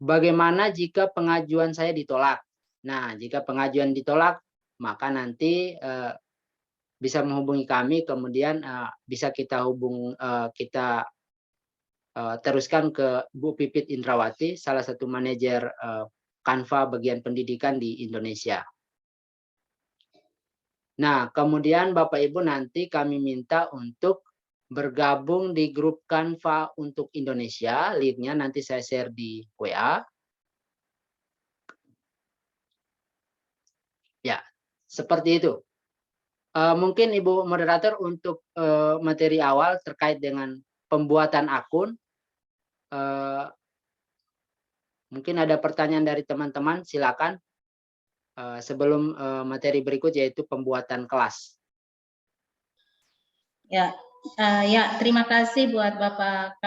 Bagaimana jika pengajuan saya ditolak? Nah, jika pengajuan ditolak, maka nanti bisa menghubungi kami, kemudian bisa kita teruskan ke Bu Pipit Indrawati, salah satu manajer Canva bagian pendidikan di Indonesia. Nah, kemudian Bapak Ibu nanti kami minta untuk bergabung di grup Canva untuk Indonesia. Linknya nanti saya share di WA. Ya, seperti itu. Mungkin Ibu Moderator untuk materi awal terkait dengan pembuatan akun. Mungkin ada pertanyaan dari teman-teman, silakan. Sebelum materi berikut yaitu pembuatan kelas. Ya, terima kasih buat Bapak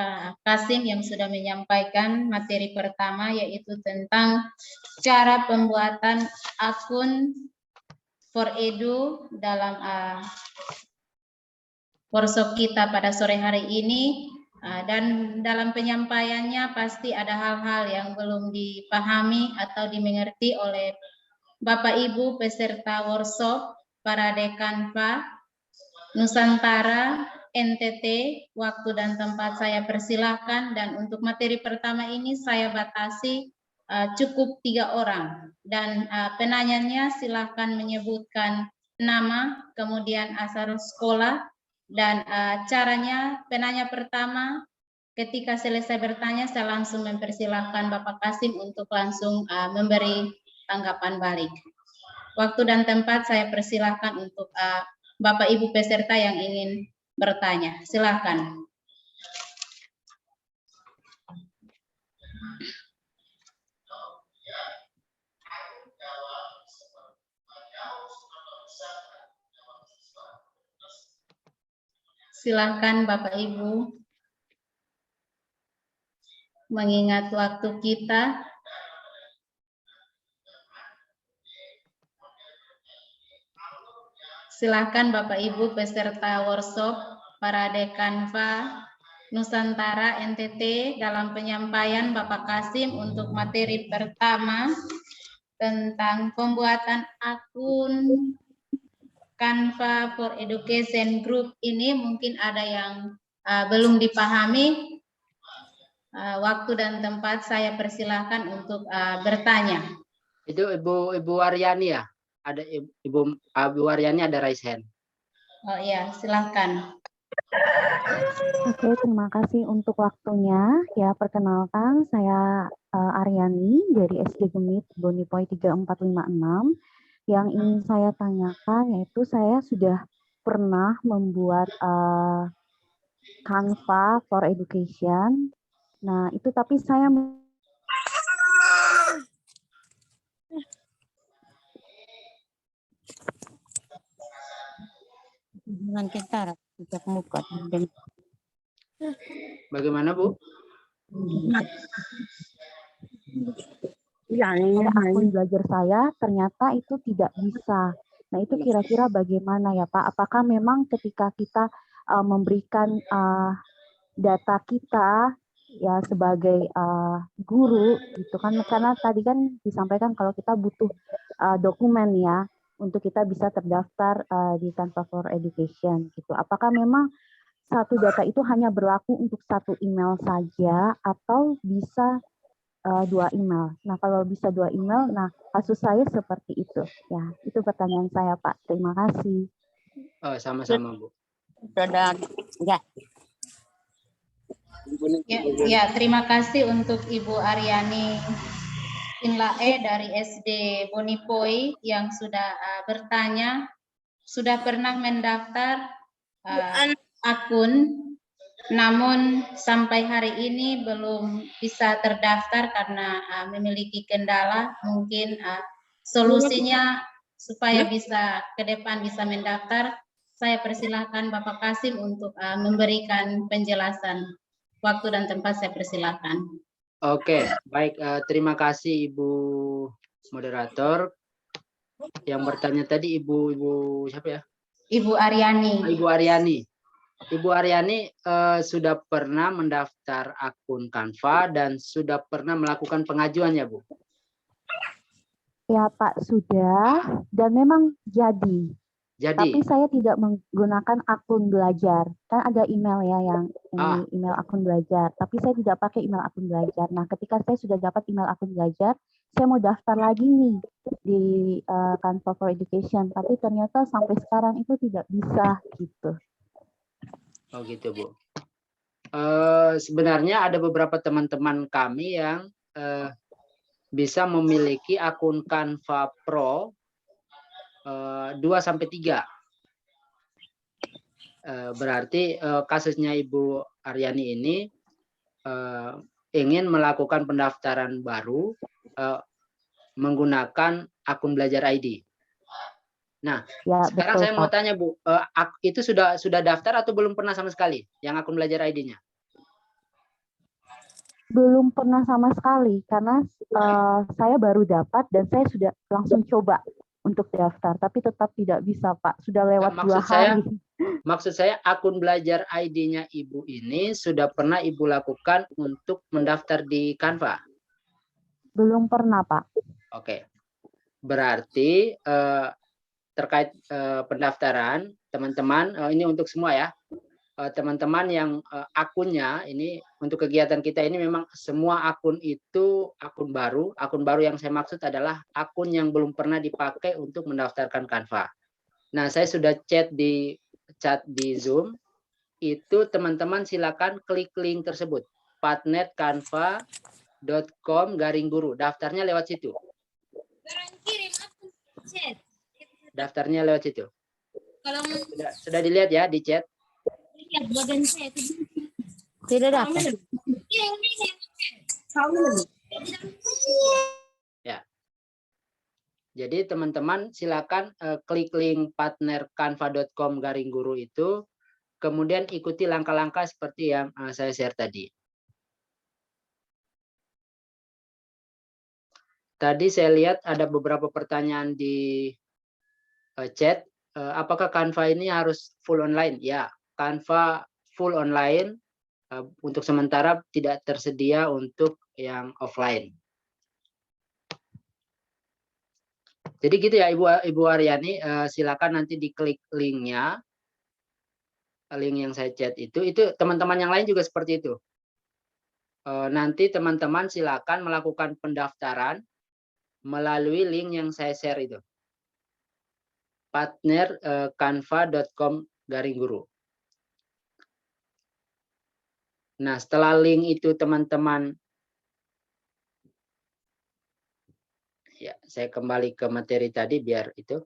Kasim yang sudah menyampaikan materi pertama yaitu tentang cara pembuatan akun ForEdu dalam workshop kita pada sore hari ini. Dan dalam penyampaiannya pasti ada hal-hal yang belum dipahami atau dimengerti oleh Bapak Ibu peserta workshop para Canva Nusantara, NTT, waktu dan tempat saya persilahkan, dan untuk materi pertama ini saya batasi cukup 3 orang, dan penanyanya silahkan menyebutkan nama, kemudian asal sekolah, dan caranya penanya pertama ketika selesai bertanya saya langsung mempersilahkan Bapak Kasim untuk langsung memberi tanggapan balik. Waktu dan tempat saya persilahkan untuk Bapak Ibu peserta yang ingin bertanya. Silakan. Silakan Bapak Ibu. Mengingat waktu kita. Silakan Bapak Ibu peserta workshop Parade Canva Nusantara NTT dalam penyampaian Bapak Kasim untuk materi pertama tentang pembuatan akun Canva for Education Group ini mungkin ada yang belum dipahami. Waktu dan tempat saya persilahkan untuk bertanya. Itu Ibu Aryani ya? Ada Ibu Aryani ada raise hand. Oh iya, silahkan. Oke, terima kasih untuk waktunya. Ya, perkenalkan saya Aryani dari SD Gemit Bonipoy 3456. Yang ingin saya tanyakan yaitu saya sudah pernah membuat Canva for Education. Nah, itu tapi saya Bagaimana Bu? Akun belajar saya ternyata itu tidak bisa. Nah, itu kira-kira bagaimana ya Pak? Apakah memang ketika kita memberikan data kita ya sebagai guru gitu kan, karena tadi kan disampaikan kalau kita butuh dokumen ya untuk kita bisa terdaftar di Canva for Education gitu. Apakah memang satu data itu hanya berlaku untuk satu email saja atau bisa 2 email? Nah, kalau bisa 2 email, nah kasus saya seperti itu. Ya, itu pertanyaan saya Pak. Terima kasih. Oh, sama-sama Bu. Ya, terima kasih untuk Ibu Aryani Inlae dari SD Bonipoy yang sudah bertanya, sudah pernah mendaftar akun Namun sampai hari ini belum bisa terdaftar karena memiliki kendala. Mungkin solusinya supaya bisa ke depan bisa mendaftar, saya persilahkan Bapak Kasim untuk memberikan penjelasan. Waktu dan tempat saya persilahkan. Oke, baik. Terima kasih Ibu moderator. Yang bertanya tadi Ibu siapa ya? Ibu Aryani. Ibu Aryani. Ibu Aryani sudah pernah mendaftar akun Canva dan sudah pernah melakukan pengajuan ya, Bu? Ya Pak, sudah dan memang jadi. Tapi Jadi, saya tidak menggunakan akun belajar. Kan ada email ya yang ini email akun belajar. Tapi saya tidak pakai email akun belajar. Nah, ketika saya sudah dapat email akun belajar, saya mau daftar lagi nih di Canva for Education. Tapi ternyata sampai sekarang itu tidak bisa gitu. oh gitu, Bu. Sebenarnya ada beberapa teman-teman kami yang bisa memiliki akun Canva Pro 2-3. Berarti kasusnya Ibu Aryani ini ingin melakukan pendaftaran baru menggunakan akun belajar ID. Nah, ya, sekarang betul, saya mau Pak. tanya Bu, itu sudah daftar atau belum pernah sama sekali yang akun belajar ID-nya? Belum pernah sama sekali karena saya baru dapat dan saya sudah langsung coba untuk daftar, tapi tetap tidak bisa, Pak. Sudah lewat 2 hari. Maksud saya akun belajar ID-nya Ibu ini sudah pernah Ibu lakukan untuk mendaftar di Canva? Belum pernah, Pak. Oke. Berarti terkait pendaftaran, teman-teman, ini untuk semua ya. Teman-teman yang akunnya ini untuk kegiatan kita ini memang semua akun itu akun baru. Akun baru yang saya maksud adalah akun yang belum pernah dipakai untuk mendaftarkan Canva. Nah, saya sudah chat di Zoom. Itu teman-teman silakan klik link tersebut. patnetcanva.com/guru. Daftarnya lewat situ. Daftarnya lewat situ. Sudah dilihat ya di chat? Tidak dapat. Ya. Jadi teman-teman silakan klik link partnercanva.com/guru itu, kemudian ikuti langkah-langkah seperti yang saya share tadi. Tadi saya lihat ada beberapa pertanyaan di chat. Apakah Canva ini harus full online? Ya, Canva full online. Untuk sementara tidak tersedia untuk yang offline. Jadi gitu ya Ibu Aryani, silakan nanti diklik linknya, link yang saya chat itu teman-teman yang lain juga seperti itu. Nanti teman-teman silakan melakukan pendaftaran melalui link yang saya share itu. partnercanva.com/guru. Nah, setelah link itu teman-teman, ya saya kembali ke materi tadi biar itu.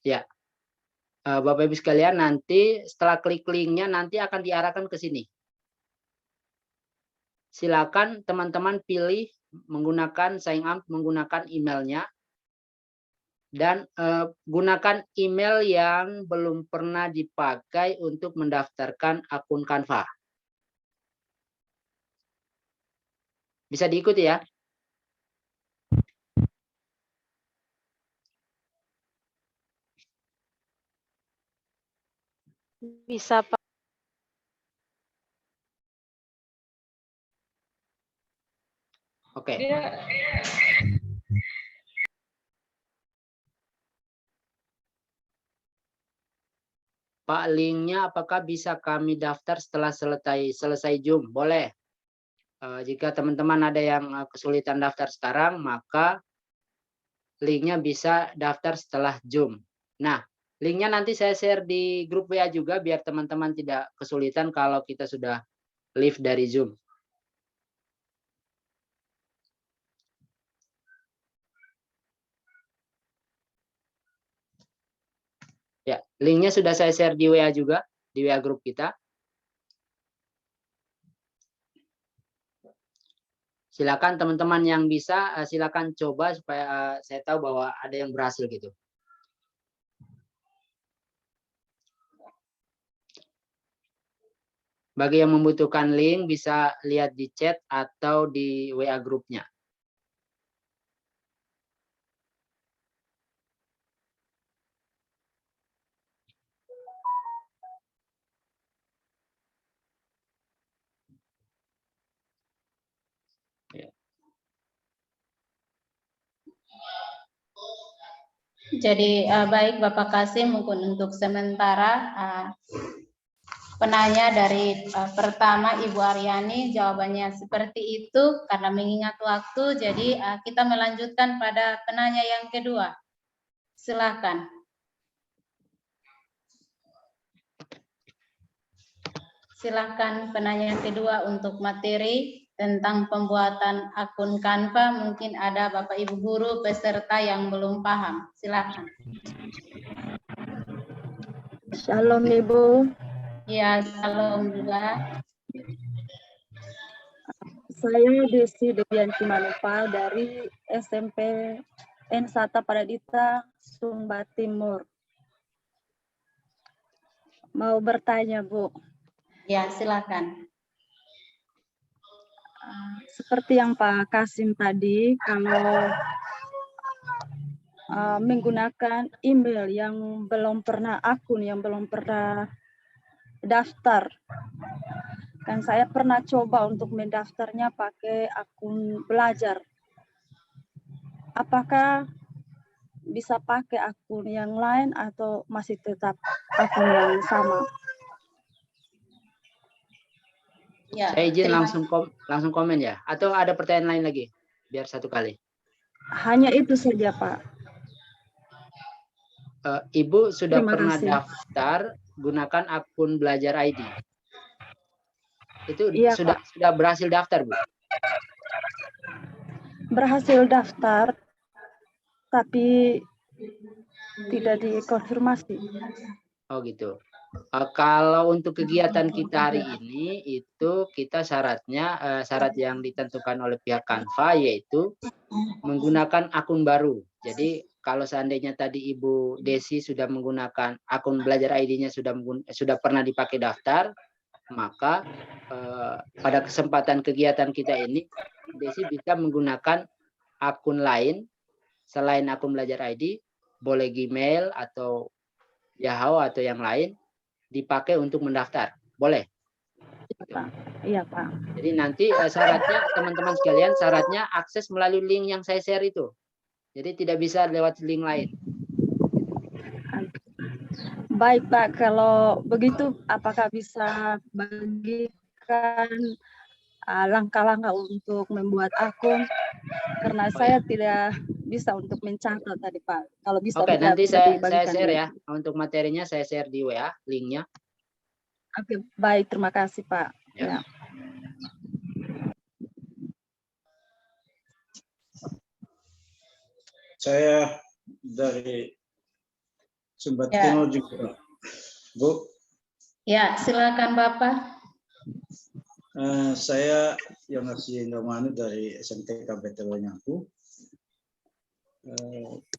Ya, Bapak Ibu sekalian, nanti setelah klik linknya nanti akan diarahkan ke sini. Silakan teman-teman pilih menggunakan sign up, menggunakan emailnya, dan gunakan email yang belum pernah dipakai untuk mendaftarkan akun Canva. Bisa diikuti ya? Bisa, Pak. Oke. Pak, linknya apakah bisa kami daftar setelah selesai Zoom? Boleh. Jika teman-teman ada yang kesulitan daftar sekarang, maka linknya bisa daftar setelah Zoom. Nah, linknya nanti saya share di grup WA juga biar teman-teman tidak kesulitan kalau kita sudah live dari Zoom. Ya, linknya sudah saya share di WA juga, di WA grup kita. Silakan teman-teman yang bisa, silakan coba supaya saya tahu bahwa ada yang berhasil gitu. Bagi yang membutuhkan link bisa lihat di chat atau di WA grupnya. Jadi baik Bapak Kasim, mungkin untuk sementara penanya dari pertama Ibu Aryani jawabannya seperti itu karena mengingat waktu, jadi kita melanjutkan pada penanya yang kedua. Silakan. Silakan penanya yang kedua untuk materi tentang pembuatan akun Canva. Mungkin ada Bapak Ibu guru peserta yang belum paham. Silakan. Shalom Ibu. Ya, shalom juga. Saya Desi Devianti Manupa dari SMP N1 Paradita, Sumba Timur. Mau bertanya, Bu. Ya, silakan. Seperti yang Pak Kasim tadi, kalau menggunakan email yang belum pernah yang belum pernah daftar. Kan saya pernah coba untuk mendaftarnya pakai akun belajar. Apakah bisa pakai akun yang lain atau masih tetap akun yang sama? Ya, saya izin langsung komen ya. Atau ada pertanyaan lain lagi? Biar satu kali. Hanya itu saja, Pak. Ibu sudah pernah daftar gunakan akun Belajar ID? Itu iya, sudah berhasil daftar, Bu? Berhasil daftar, tapi tidak dikonfirmasi. Oh gitu. Kalau untuk kegiatan kita hari ini itu kita syaratnya syarat yang ditentukan oleh pihak Canva yaitu menggunakan akun baru. Jadi kalau seandainya tadi Ibu Desi sudah menggunakan akun Belajar ID-nya sudah pernah dipakai daftar, maka pada kesempatan kegiatan kita ini Desi bisa menggunakan akun lain selain akun Belajar ID, boleh Gmail atau Yahoo atau yang lain dipakai untuk mendaftar, boleh? Iya Pak. Jadi nanti syaratnya teman-teman sekalian, syaratnya akses melalui link yang saya share itu. Jadi tidak bisa lewat link lain. Baik Pak, kalau begitu apakah bisa bagikan langkah-langkah untuk membuat akun? Karena saya tidak bisa untuk mencatat tadi Pak. Kalau bisa. Oke, nanti saya share ya. Untuk materinya saya share di WA linknya. Oke, baik, terima kasih Pak. Ya. Saya dari Sumba Timur juga, Bu. Ya, silakan Bapak. Saya Yonas Indomani dari SMT KBTW Nyangku.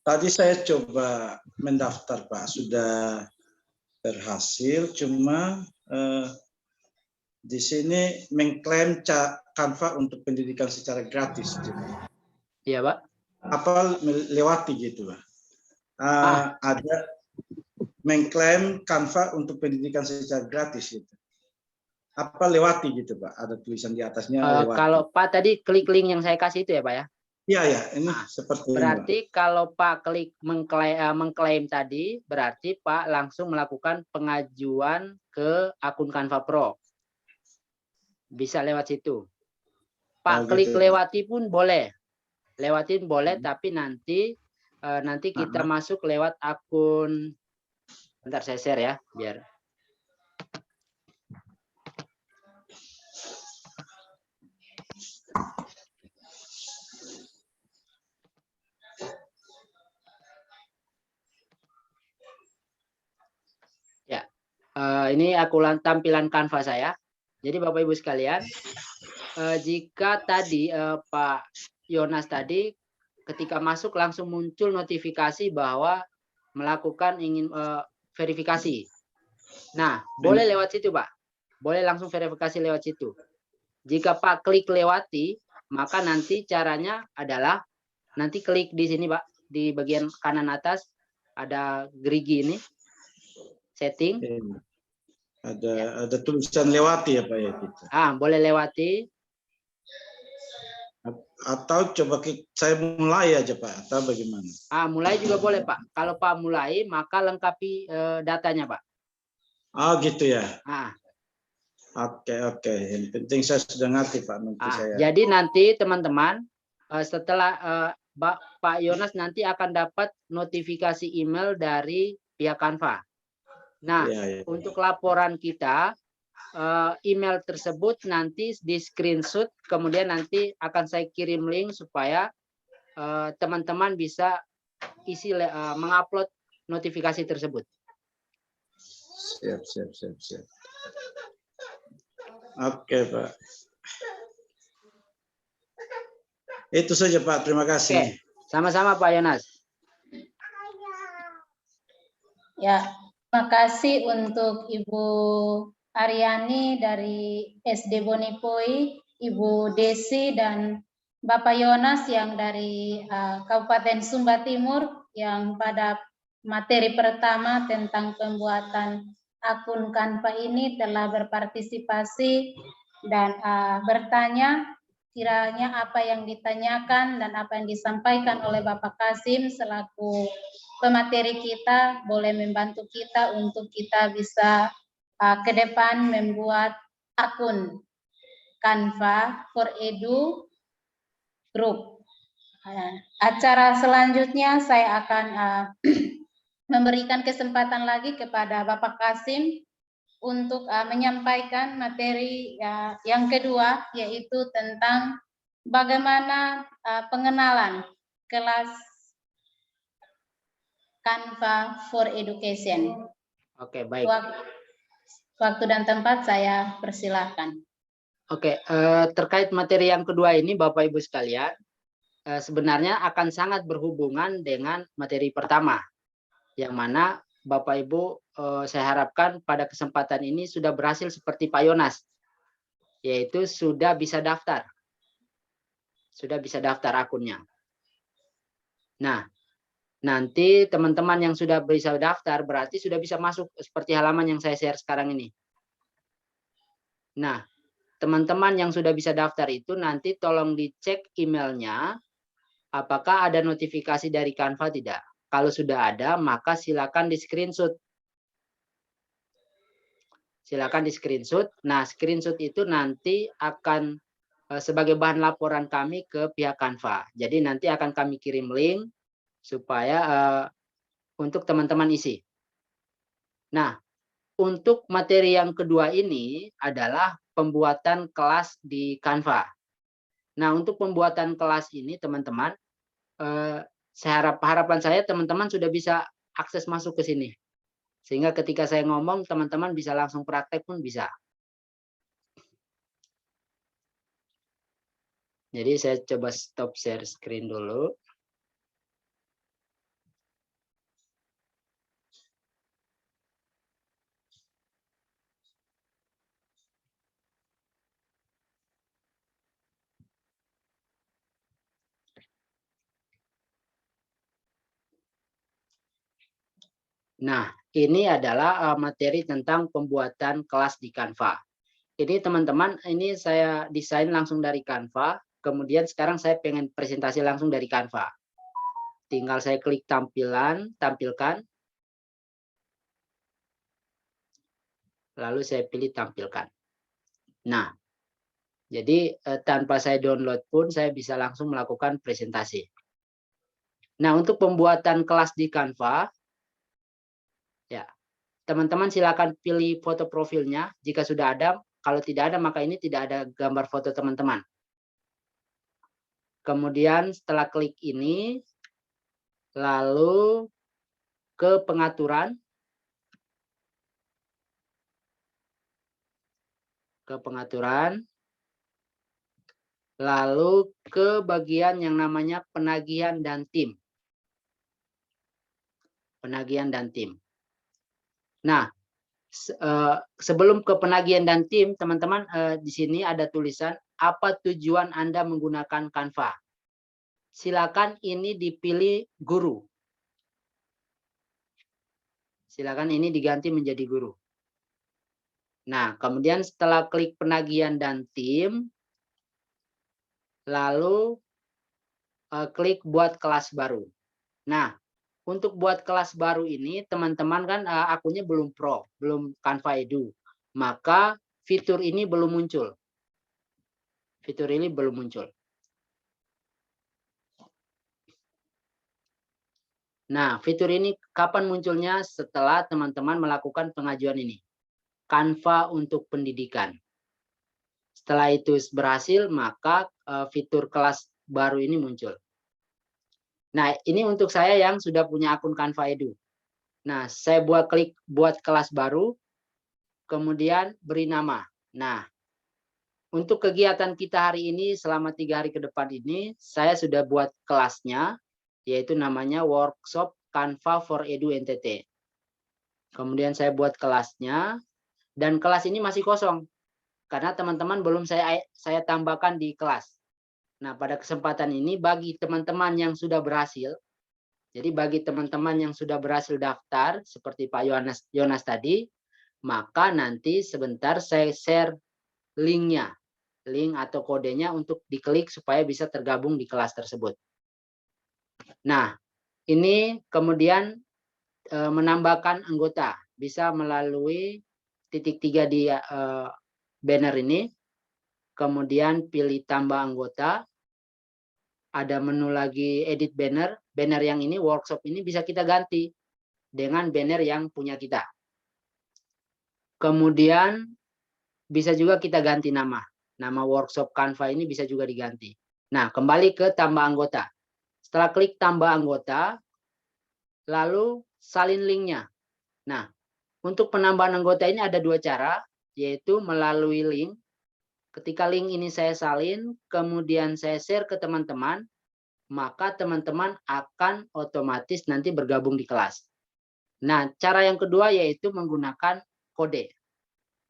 Tadi saya coba mendaftar Pak, sudah berhasil, cuma di sini mengklaim Canva untuk pendidikan secara gratis. Iya Pak. Apa melewati gitu Pak? Ada mengklaim Canva untuk pendidikan secara gratis gitu. Apa lewati gitu Pak? Ada tulisan di atasnya lewati. Kalau Pak tadi klik link yang saya kasih itu ya Pak ya? Iya ya, ini seperti berarti ini, kalau Pak klik mengklaim tadi, berarti Pak langsung melakukan pengajuan ke akun Canva Pro. Bisa lewat situ. Oh, klik gitu. lewati pun boleh. Lewatin boleh, tapi nanti kita masuk lewat akun. Bentar saya share ya, biar. Ya, ini aku tampilan Canva saya. Jadi Bapak Ibu sekalian, jika tadi Pak Yonas tadi ketika masuk langsung muncul notifikasi bahwa melakukan ingin verifikasi. Nah, boleh lewat situ, Pak. Boleh langsung verifikasi lewat situ. Jika Pak klik lewati, maka nanti caranya adalah nanti klik di sini, Pak, di bagian kanan atas ada gerigi ini, setting. Ada tulisan lewati ya Pak ya gitu. Boleh lewati. Atau coba saya mulai aja Pak, atau bagaimana? Mulai juga boleh Pak. Kalau Pak mulai, maka lengkapi datanya Pak. Oh gitu ya. Oke. Yang penting saya sudah ngerti Pak. Jadi nanti teman-teman setelah Pak Yonas nanti akan dapat notifikasi email dari pihak Canva. Nah, untuk laporan kita, email tersebut nanti di screenshot, kemudian nanti akan saya kirim link supaya teman-teman bisa isi mengupload notifikasi tersebut. Siap. Oke Pak. Itu saja Pak, terima kasih. Sama-sama Pak Yonas. Ya, terima kasih untuk Ibu Aryani dari SD Bonipoi, Ibu Desi dan Bapak Yonas yang dari Kabupaten Sumba Timur yang pada materi pertama tentang pembuatan akun Canva ini telah berpartisipasi dan bertanya kiranya apa yang ditanyakan dan apa yang disampaikan oleh Bapak Kasim selaku pemateri kita boleh membantu kita untuk kita bisa ke depan membuat akun Canva for Edu Group. Acara selanjutnya saya akan memberikan kesempatan lagi kepada Bapak Kasim untuk menyampaikan materi yang kedua, yaitu tentang bagaimana pengenalan kelas Canva for Education. Oke, baik. Waktu dan tempat saya persilahkan. Oke, terkait materi yang kedua ini Bapak Ibu sekalian, sebenarnya akan sangat berhubungan dengan materi pertama, yang mana Bapak Ibu saya harapkan pada kesempatan ini sudah berhasil seperti Pak Yonas, yaitu sudah bisa daftar akunnya. Nah, nanti teman-teman yang sudah bisa daftar berarti sudah bisa masuk seperti halaman yang saya share sekarang ini. Nah, teman-teman yang sudah bisa daftar itu nanti tolong dicek emailnya apakah ada notifikasi dari Canva tidak. Kalau sudah ada, maka silakan di screenshot. Nah, screenshot itu nanti akan sebagai bahan laporan kami ke pihak Canva. Jadi nanti akan kami kirim link supaya untuk teman-teman isi. Nah, untuk materi yang kedua ini adalah pembuatan kelas di Canva. Nah, untuk pembuatan kelas ini teman-teman, harapan saya teman-teman sudah bisa akses masuk ke sini. Sehingga ketika saya ngomong, teman-teman bisa langsung praktek pun bisa. Jadi saya coba stop share screen dulu. Nah, ini adalah materi tentang pembuatan kelas di Canva. Ini teman-teman, ini saya desain langsung dari Canva. Kemudian sekarang saya pengen presentasi langsung dari Canva. Tinggal saya klik tampilkan. Lalu saya pilih tampilkan. Nah, Jadi tanpa saya download pun saya bisa langsung melakukan presentasi. Nah, untuk pembuatan kelas di Canva, ya, teman-teman silakan pilih foto profilnya jika sudah ada. Kalau tidak ada, maka ini tidak ada gambar foto teman-teman. Kemudian setelah klik ini, lalu ke pengaturan. Lalu ke bagian yang namanya penagihan dan tim. Nah, sebelum ke penagihan dan tim, teman-teman, di sini ada tulisan apa tujuan Anda menggunakan Canva. Silakan ini dipilih guru. Silakan ini diganti menjadi guru. Nah, kemudian setelah klik penagihan dan tim, lalu klik buat kelas baru. Nah, untuk buat kelas baru ini, teman-teman kan akunnya belum pro, belum Canva Edu. Maka fitur ini belum muncul. Nah, fitur ini kapan munculnya? Setelah teman-teman melakukan pengajuan ini. Canva untuk pendidikan. Setelah itu berhasil, maka fitur kelas baru ini muncul. Nah, ini untuk saya yang sudah punya akun Canva Edu. Nah, saya klik buat kelas baru, kemudian beri nama. Nah, untuk kegiatan kita hari ini selama 3 hari ke depan ini, saya sudah buat kelasnya, yaitu namanya Workshop Canva for Edu NTT. Kemudian saya buat kelasnya, dan kelas ini masih kosong, karena teman-teman belum saya tambahkan di kelas. Nah, pada kesempatan ini bagi teman-teman yang sudah berhasil, jadi bagi teman-teman yang sudah berhasil daftar, seperti Pak Yonas tadi, maka nanti sebentar saya share linknya, link atau kodenya untuk diklik supaya bisa tergabung di kelas tersebut. Nah, ini kemudian menambahkan anggota, bisa melalui titik 3 di banner ini, kemudian pilih tambah anggota. Ada menu lagi edit banner. Banner yang ini, workshop ini bisa kita ganti dengan banner yang punya kita. Kemudian bisa juga kita ganti nama. Nama workshop Canva ini bisa juga diganti. Nah, kembali ke tambah anggota. Setelah klik tambah anggota, lalu salin linknya. Nah, untuk penambahan anggota ini ada 2 cara, yaitu melalui link. Ketika link ini saya salin, kemudian saya share ke teman-teman, maka teman-teman akan otomatis nanti bergabung di kelas. Nah, cara yang kedua yaitu menggunakan kode.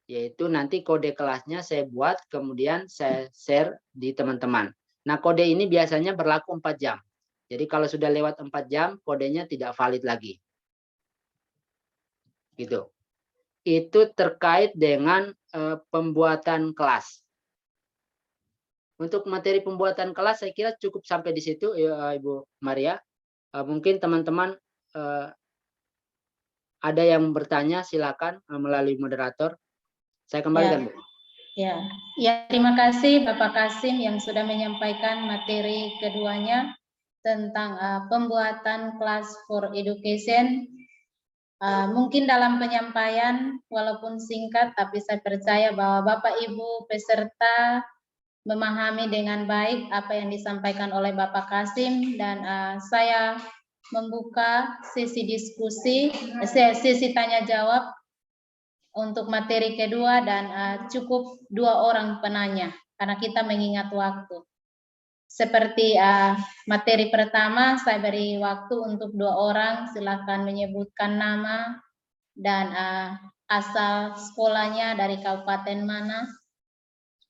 Yaitu nanti kode kelasnya saya buat, kemudian saya share di teman-teman. Nah, kode ini biasanya berlaku 4 jam. Jadi kalau sudah lewat 4 jam, kodenya tidak valid lagi. Gitu. Itu terkait dengan pembuatan kelas. Untuk materi pembuatan kelas saya kira cukup sampai di situ, Ibu Maria. Mungkin teman-teman ada yang bertanya, silakan melalui moderator. Saya kembalikan, Bu. Ya, terima kasih Bapak Kasim yang sudah menyampaikan materi keduanya tentang pembuatan kelas for education. Mungkin dalam penyampaian walaupun singkat, tapi saya percaya bahwa Bapak Ibu peserta memahami dengan baik apa yang disampaikan oleh Bapak Kasim, dan saya membuka sesi diskusi, sesi tanya jawab untuk materi kedua, dan cukup 2 orang penanya karena kita mengingat waktu. Seperti materi pertama, saya beri waktu untuk 2 orang, silakan menyebutkan nama dan asal sekolahnya, dari kabupaten mana,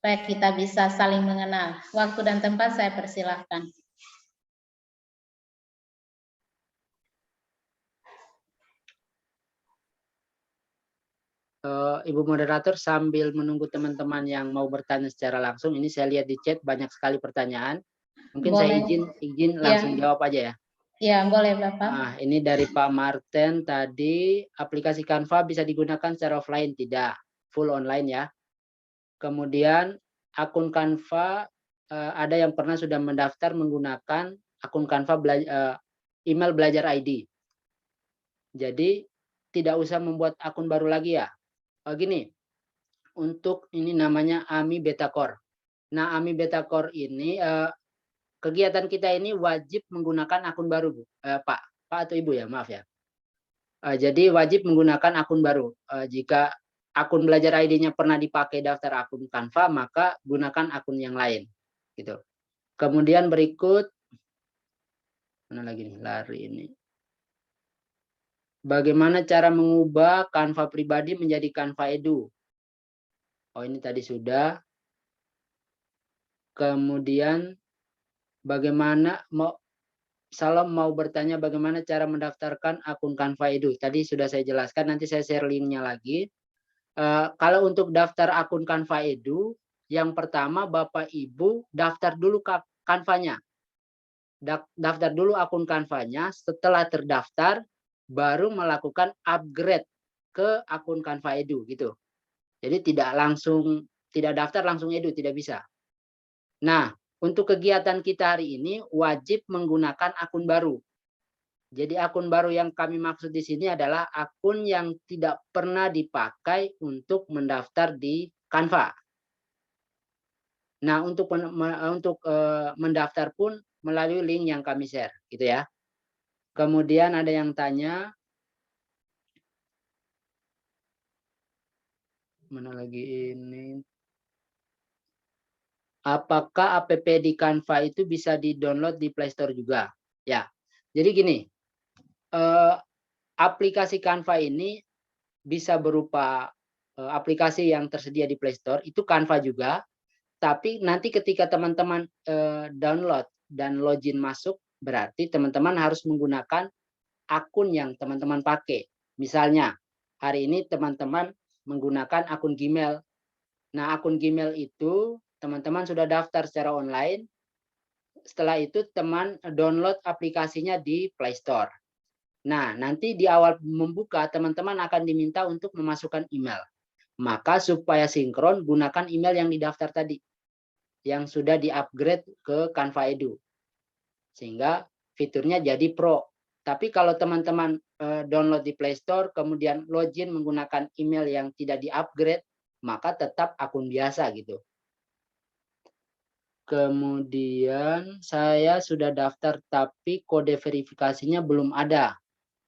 supaya kita bisa saling mengenal. Waktu dan tempat saya persilahkan. Ibu moderator, sambil menunggu teman-teman yang mau bertanya secara langsung, ini saya lihat di chat banyak sekali pertanyaan. Mungkin boleh. Saya izin langsung jawab aja ya. Ya, boleh Bapak. Nah, ini dari Pak Martin tadi, aplikasi Canva bisa digunakan secara offline? Tidak, full online ya. Kemudian akun Canva, ada yang pernah sudah mendaftar menggunakan akun Canva email belajar ID. Jadi tidak usah membuat akun baru lagi ya. Gini, untuk ini namanya AMI Beta Core. Nah, AMI Beta Core ini kegiatan kita ini wajib menggunakan akun baru, Bu. Pak atau Ibu ya, maaf ya. Jadi wajib menggunakan akun baru. Jika akun belajar ID-nya pernah dipakai daftar akun Canva, maka gunakan akun yang lain. Gitu. Kemudian berikut, mana lagi nih, lari ini. Bagaimana cara mengubah Canva pribadi menjadi Canva Edu? Oh, ini tadi sudah. Kemudian bagaimana Salam mau bertanya bagaimana cara mendaftarkan akun Canva Edu. Tadi sudah saya jelaskan, nanti saya share linknya lagi. Kalau untuk daftar akun Canva Edu, yang pertama Bapak Ibu daftar dulu Canva-nya. Daftar dulu akun Canva-nya, setelah terdaftar baru melakukan upgrade ke akun Canva Edu gitu. Jadi tidak daftar langsung Edu, tidak bisa. Nah, untuk kegiatan kita hari ini wajib menggunakan akun baru. Jadi akun baru yang kami maksud di sini adalah akun yang tidak pernah dipakai untuk mendaftar di Canva. Nah, untuk mendaftar pun melalui link yang kami share, gitu ya. Kemudian ada yang tanya, mana lagi ini? Apakah app di Canva itu bisa di-download di Play Store juga? Ya, jadi gini, aplikasi Canva ini bisa berupa aplikasi yang tersedia di Play Store, itu Canva juga, tapi nanti ketika teman-teman download dan login masuk, berarti teman-teman harus menggunakan akun yang teman-teman pakai. Misalnya, hari ini teman-teman menggunakan akun Gmail. Nah, akun Gmail itu teman-teman sudah daftar secara online. Setelah itu teman download aplikasinya di Play Store. Nah, nanti di awal membuka teman-teman akan diminta untuk memasukkan email. Maka supaya sinkron gunakan email yang didaftar tadi, yang sudah di-upgrade ke Canva Edu. Sehingga fiturnya jadi Pro. Tapi kalau teman-teman download di Play Store, kemudian login menggunakan email yang tidak di-upgrade, maka tetap akun biasa gitu. Kemudian saya sudah daftar tapi kode verifikasinya belum ada.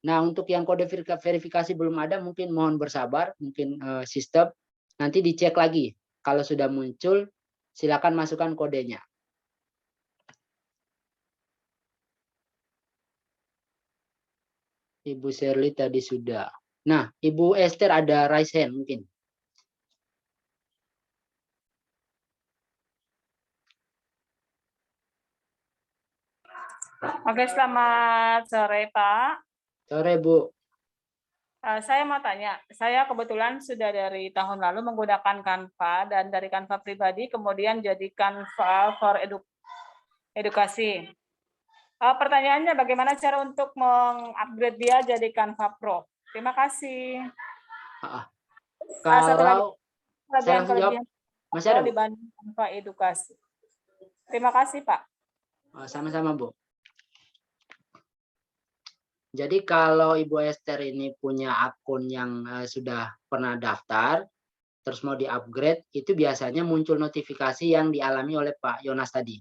Nah, untuk yang kode verifikasi belum ada, mungkin mohon bersabar, mungkin sistem nanti dicek lagi. Kalau sudah muncul, silakan masukkan kodenya. Ibu Shirley tadi sudah. Nah, Ibu Esther ada raise hand mungkin. Oke, selamat sore Pak. Sore Bu. Saya mau tanya, saya kebetulan sudah dari tahun lalu menggunakan Canva dan dari Canva pribadi kemudian jadi Canva for edukasi. Pertanyaannya bagaimana cara untuk mengupgrade dia jadi Canva Pro? Terima kasih. Kalau saya langsung jawab, masih ada Bu? Dibanding Canva edukasi. Terima kasih Pak. Sama-sama Bu. Jadi kalau Ibu Esther ini punya akun yang sudah pernah daftar, terus mau di-upgrade, itu biasanya muncul notifikasi yang dialami oleh Pak Yonas tadi.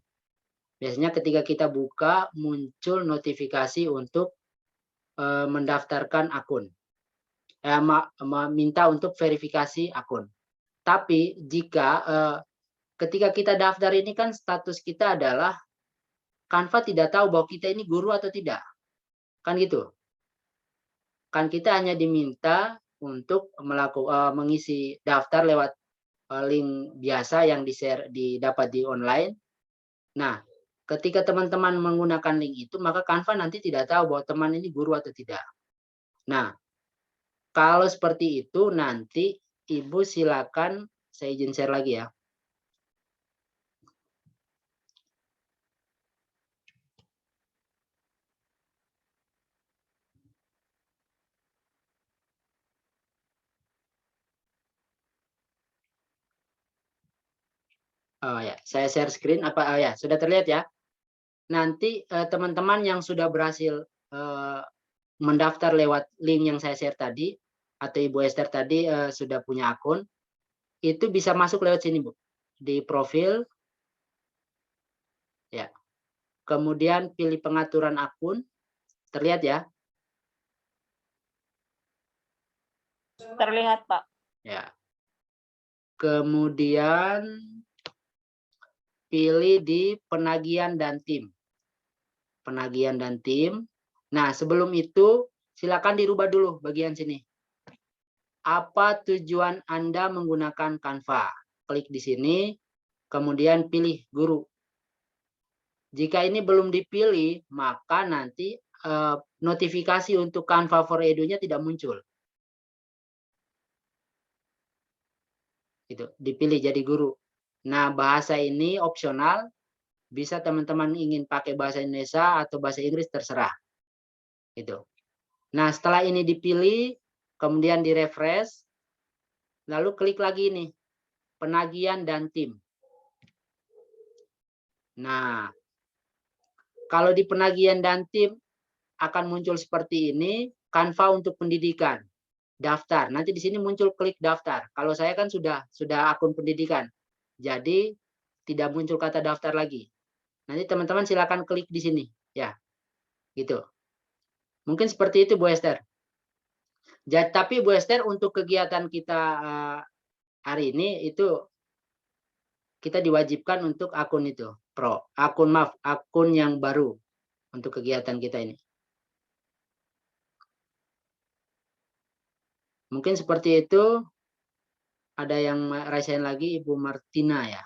Biasanya ketika kita buka, muncul notifikasi untuk mendaftarkan akun. Meminta untuk verifikasi akun. Tapi jika ketika kita daftar ini kan status kita adalah Canva tidak tahu bahwa kita ini guru atau tidak. Kan gitu. Kan kita hanya diminta untuk mengisi daftar lewat link biasa yang didapat di online. Nah, ketika teman-teman menggunakan link itu, maka Canva nanti tidak tahu bahwa teman ini guru atau tidak. Nah, kalau seperti itu nanti Ibu silakan, saya izin share lagi ya. Oh ya, saya share screen apa? Oh ya, sudah terlihat ya. Nanti teman-teman yang sudah berhasil mendaftar lewat link yang saya share tadi, atau Ibu Esther tadi sudah punya akun, itu bisa masuk lewat sini, Bu. Di profil, ya. Kemudian pilih pengaturan akun, terlihat ya? Terlihat, Pak. Ya. Kemudian pilih di penagihan dan tim. Penagihan dan tim. Nah, sebelum itu silakan dirubah dulu bagian sini. Apa tujuan Anda menggunakan Canva? Klik di sini, kemudian pilih guru. Jika ini belum dipilih, maka nanti notifikasi untuk Canva for Edu-nya tidak muncul. Gitu, dipilih jadi guru. Nah, bahasa ini opsional, bisa teman-teman ingin pakai bahasa Indonesia atau bahasa Inggris terserah. Gitu. Nah, setelah ini dipilih, kemudian di-refresh, lalu klik lagi nih, penagihan dan tim. Nah, kalau di penagihan dan tim akan muncul seperti ini, Canva untuk pendidikan, daftar. Nanti di sini muncul klik daftar. Kalau saya kan sudah akun pendidikan, jadi tidak muncul kata daftar lagi. Nanti teman-teman silakan klik di sini, ya, gitu. Mungkin seperti itu, Bu Esther. Jadi, tapi Bu Esther untuk kegiatan kita hari ini itu kita diwajibkan untuk akun itu pro, akun yang baru untuk kegiatan kita ini. Mungkin seperti itu. Ada yang rasain lagi, Ibu Martina ya.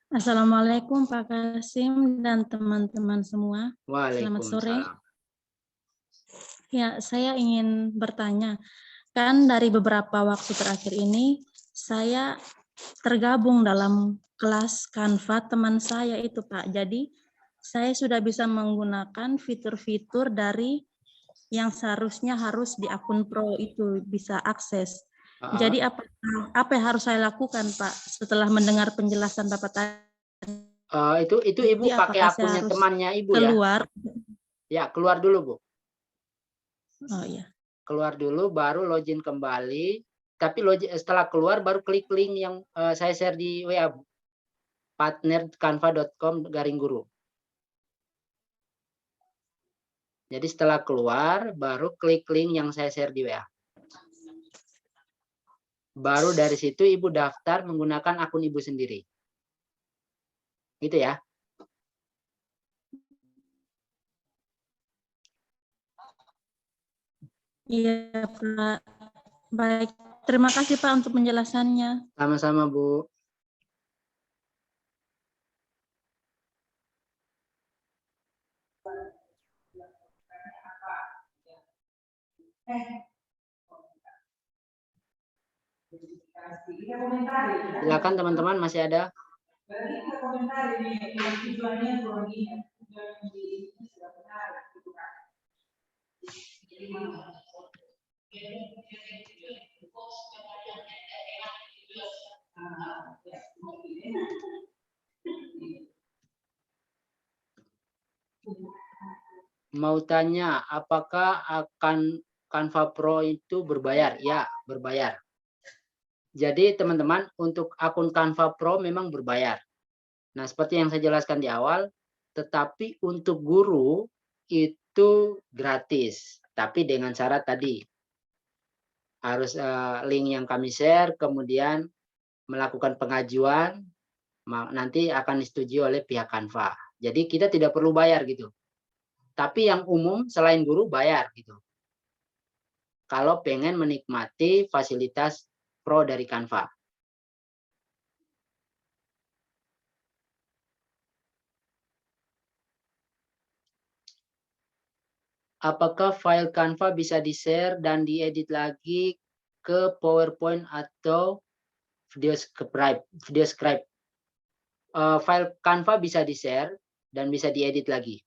Assalamualaikum Pak Kasim dan teman-teman semua. Selamat sore. Ya, saya ingin bertanya, kan dari beberapa waktu terakhir ini saya tergabung dalam kelas Canva teman saya itu Pak. Jadi saya sudah bisa menggunakan fitur-fitur dari yang seharusnya harus di akun pro itu bisa akses. Jadi apa yang harus saya lakukan Pak setelah mendengar penjelasan Bapak tadi? Itu Ibu pakai akunnya temannya Ibu keluar? Ya, keluar dulu Bu. Oh iya. Keluar dulu baru login kembali. Tapi setelah keluar baru klik link yang saya share di WA Bu. partnercanva.com/guru. Jadi setelah keluar baru klik link yang saya share di WA. Baru dari situ Ibu daftar menggunakan akun Ibu sendiri. Gitu ya. Iya Pak. Baik, terima kasih Pak untuk penjelasannya. Sama-sama Bu. Silakan teman-teman, masih ada? Mau tanya, apakah akan Canva Pro itu berbayar? Ya, berbayar. Jadi teman-teman, untuk akun Canva Pro memang berbayar. Nah, seperti yang saya jelaskan di awal, tetapi untuk guru itu gratis. Tapi dengan syarat tadi, harus link yang kami share, kemudian melakukan pengajuan, nanti akan disetujui oleh pihak Canva. Jadi kita tidak perlu bayar gitu. Tapi yang umum selain guru bayar gitu. Kalau pengen menikmati fasilitas pro dari Canva. Apakah file Canva bisa di-share dan diedit lagi ke PowerPoint atau video script? File Canva bisa di-share dan bisa diedit lagi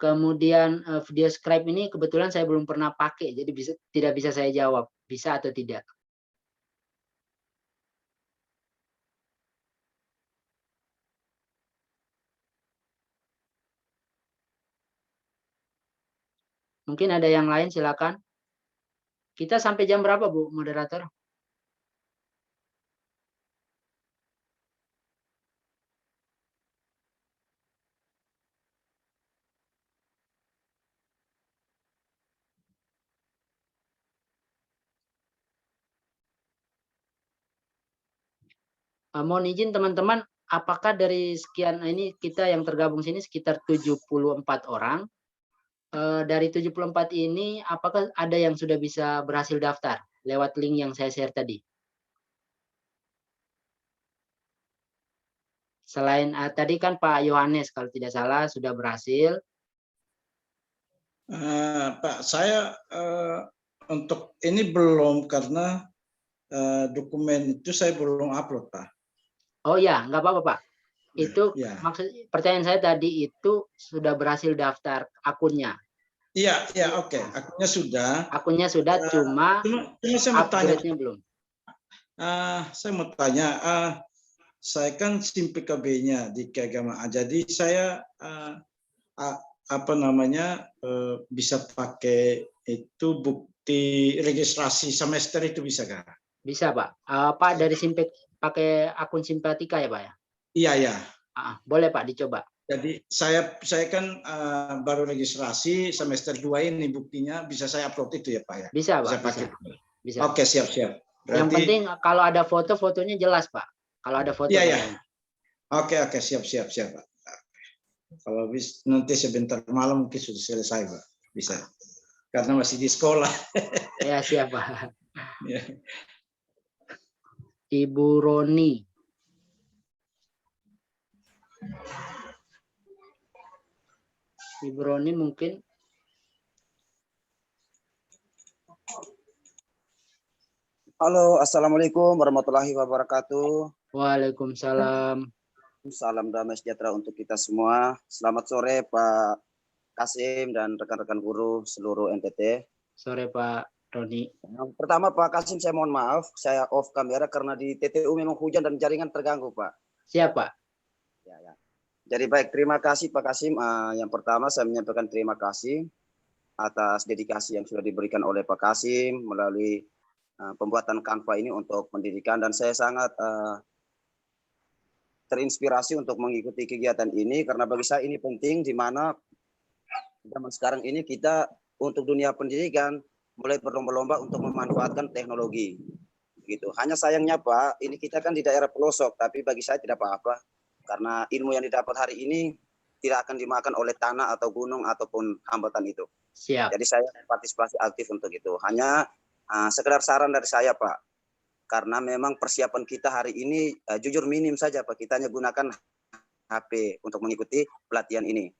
Kemudian video scribe ini kebetulan saya belum pernah pakai, jadi tidak bisa saya jawab bisa atau tidak. Mungkin ada yang lain, silakan. Kita sampai jam berapa, Bu moderator? Mohon izin teman-teman, apakah dari sekian ini kita yang tergabung sini sekitar 74 orang. Dari 74 ini apakah ada yang sudah bisa berhasil daftar lewat link yang saya share tadi? Selain tadi kan Pak Yohanes kalau tidak salah sudah berhasil. Pak, saya untuk ini belum karena dokumen itu saya belum upload, Pak. Oh ya, nggak apa-apa, Pak. Itu Ya. maksud pertanyaan saya tadi itu sudah berhasil daftar akunnya. Iya, ya, oke. Akunnya sudah. Akunnya sudah, cuma saya mau tanya. upgrade-nya belum. Saya mau tanya, saya kan SIM PKB-nya di keagamaan. Jadi saya bisa pakai itu bukti registrasi semester itu bisa nggak? Bisa, Pak. Pak dari pakai akun Simpatika ya, Pak ya? Iya, ya. Boleh Pak dicoba. Jadi saya kan baru registrasi semester 2 ini, buktinya bisa saya upload itu ya Pak ya? Bisa Pak, bisa. Oke, siap-siap. Yang penting kalau ada fotonya jelas Pak. Kalau ada foto. Iya, ya. Oke, siap Pak. Kalau nanti sebentar malam mungkin sudah selesai Pak. Bisa. Karena masih di sekolah. Ya, siap Pak. Ya. Ibu Roni. Ibu Roni mungkin. Halo, assalamualaikum warahmatullahi wabarakatuh. Waalaikumsalam. Salam damai sejahtera untuk kita semua. Selamat sore Pak Kasim dan rekan-rekan guru seluruh NTT. Sore Pak Roni. Pertama Pak Kasim, saya mohon maaf, saya off kamera karena di TTU memang hujan dan jaringan terganggu Pak. Siap Pak. Ya. Jadi baik, terima kasih Pak Kasim. Yang pertama saya menyampaikan terima kasih atas dedikasi yang sudah diberikan oleh Pak Kasim melalui pembuatan Canva ini untuk pendidikan, dan saya sangat terinspirasi untuk mengikuti kegiatan ini karena bagi saya ini penting, di mana zaman sekarang ini kita untuk dunia pendidikan mulai berlomba-lomba untuk memanfaatkan teknologi. Gitu. Hanya sayangnya Pak, ini kita kan di daerah pelosok, tapi bagi saya tidak apa-apa karena ilmu yang didapat hari ini tidak akan dimakan oleh tanah atau gunung ataupun hambatan itu. Siap. Jadi saya partisipasi aktif untuk itu. Hanya sekedar saran dari saya Pak, karena memang persiapan kita hari ini jujur minim saja Pak. Kita hanya gunakan HP untuk mengikuti pelatihan ini.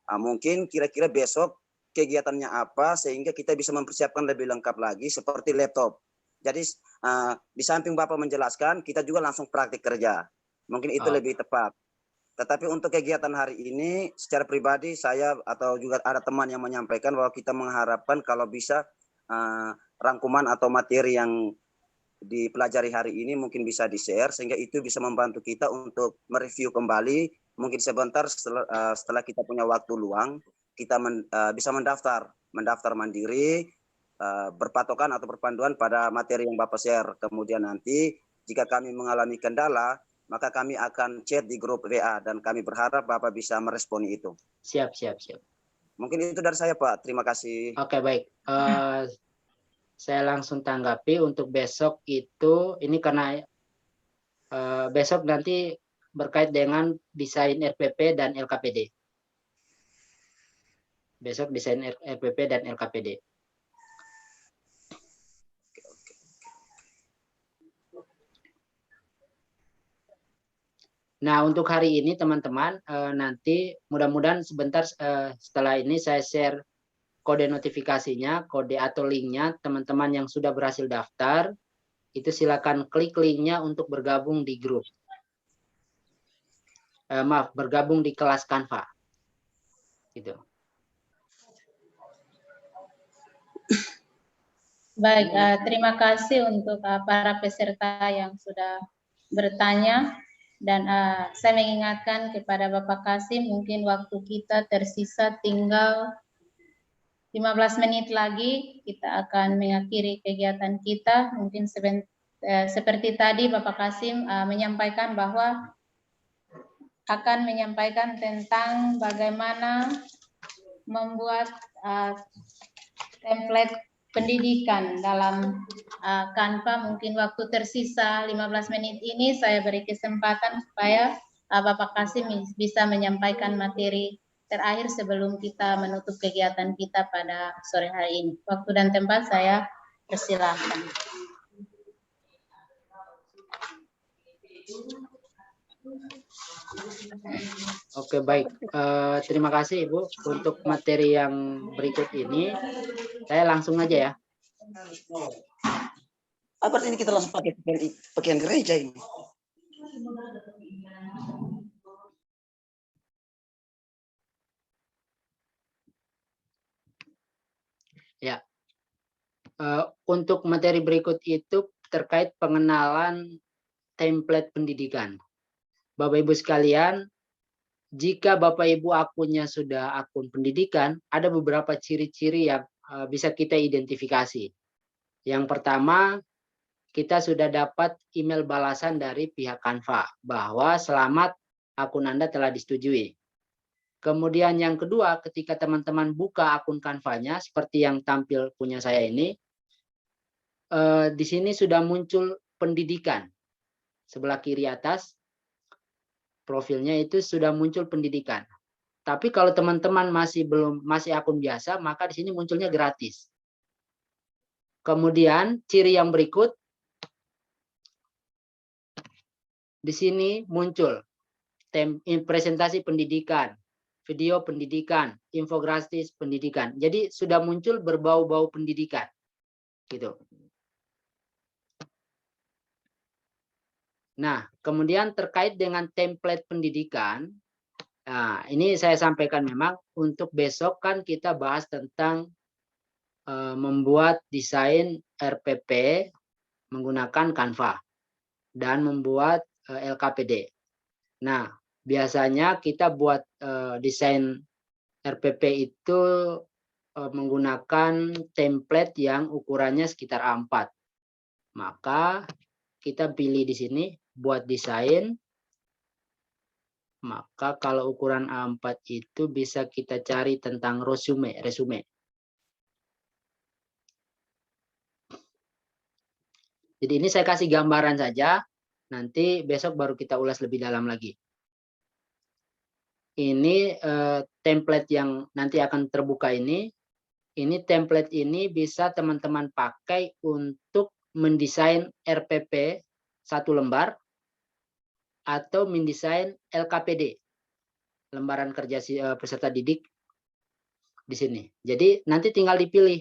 Mungkin kira-kira besok kegiatannya apa sehingga kita bisa mempersiapkan lebih lengkap lagi seperti laptop. Jadi di samping Bapak menjelaskan, kita juga langsung praktik kerja. Mungkin itu lebih tepat. Tetapi untuk kegiatan hari ini secara pribadi saya atau juga ada teman yang menyampaikan bahwa kita mengharapkan kalau bisa rangkuman atau materi yang dipelajari hari ini mungkin bisa di-share sehingga itu bisa membantu kita untuk mereview kembali. Mungkin sebentar setelah kita punya waktu luang, kita bisa mendaftar mandiri, berpatokan atau berpanduan pada materi yang Bapak share. Kemudian nanti jika kami mengalami kendala, maka kami akan chat di grup WA dan kami berharap Bapak bisa meresponi itu. Siap. Mungkin itu dari saya Pak. Terima kasih. Oke, baik. Saya langsung tanggapi untuk besok itu, ini karena besok nanti berkait dengan desain RPP dan LKPD. Besok desain RPP dan LKPD. Nah, untuk hari ini teman-teman, nanti mudah-mudahan sebentar setelah ini saya share kode notifikasinya, kode atau linknya, teman-teman yang sudah berhasil daftar, itu silakan klik linknya untuk bergabung di grup. Bergabung di kelas Canva. Gitu. Baik, terima kasih untuk para peserta yang sudah bertanya. Dan saya mengingatkan kepada Bapak Kasim, mungkin waktu kita tersisa tinggal 15 menit lagi, kita akan mengakhiri kegiatan kita. Mungkin seperti tadi Bapak Kasim menyampaikan bahwa akan menyampaikan tentang bagaimana membuat template pendidikan dalam Canva. Mungkin waktu tersisa 15 menit ini saya beri kesempatan supaya Bapak Kasim bisa menyampaikan materi terakhir sebelum kita menutup kegiatan kita pada sore hari ini. Waktu dan tempat saya persilahkan. Oke, baik. Terima kasih Ibu untuk materi yang berikut ini. Saya langsung aja ya. Apa ini kita langsung pakai pakaian gereja ini? Ya. Untuk materi berikut itu terkait pengenalan template pendidikan. Bapak Ibu sekalian, jika Bapak Ibu akunnya sudah akun pendidikan, ada beberapa ciri-ciri yang bisa kita identifikasi. Yang pertama, kita sudah dapat email balasan dari pihak Canva bahwa selamat, akun Anda telah disetujui. Kemudian yang kedua, ketika teman-teman buka akun Canva-nya seperti yang tampil punya saya ini, di sini sudah muncul pendidikan. Sebelah kiri atas profilnya itu sudah muncul pendidikan. Tapi kalau teman-teman masih akun biasa, maka di sini munculnya gratis. Kemudian ciri yang berikut, di sini muncul presentasi pendidikan, video pendidikan, infografis pendidikan. Jadi sudah muncul berbau-bau pendidikan, gitu. Nah, kemudian terkait dengan template pendidikan, nah ini saya sampaikan memang untuk besok kan kita bahas tentang membuat desain RPP menggunakan Canva dan membuat LKPD. Nah, biasanya kita buat desain RPP itu menggunakan template yang ukurannya sekitar A4. Maka kita pilih di sini buat desain. Maka kalau ukuran A4 itu bisa kita cari tentang resume. Jadi ini saya kasih gambaran saja, nanti besok baru kita ulas lebih dalam lagi. Ini template yang nanti akan terbuka ini template ini bisa teman-teman pakai untuk mendesain RPP 1 lembar atau mendesain LKPD, lembaran kerja peserta didik di sini. Jadi nanti tinggal dipilih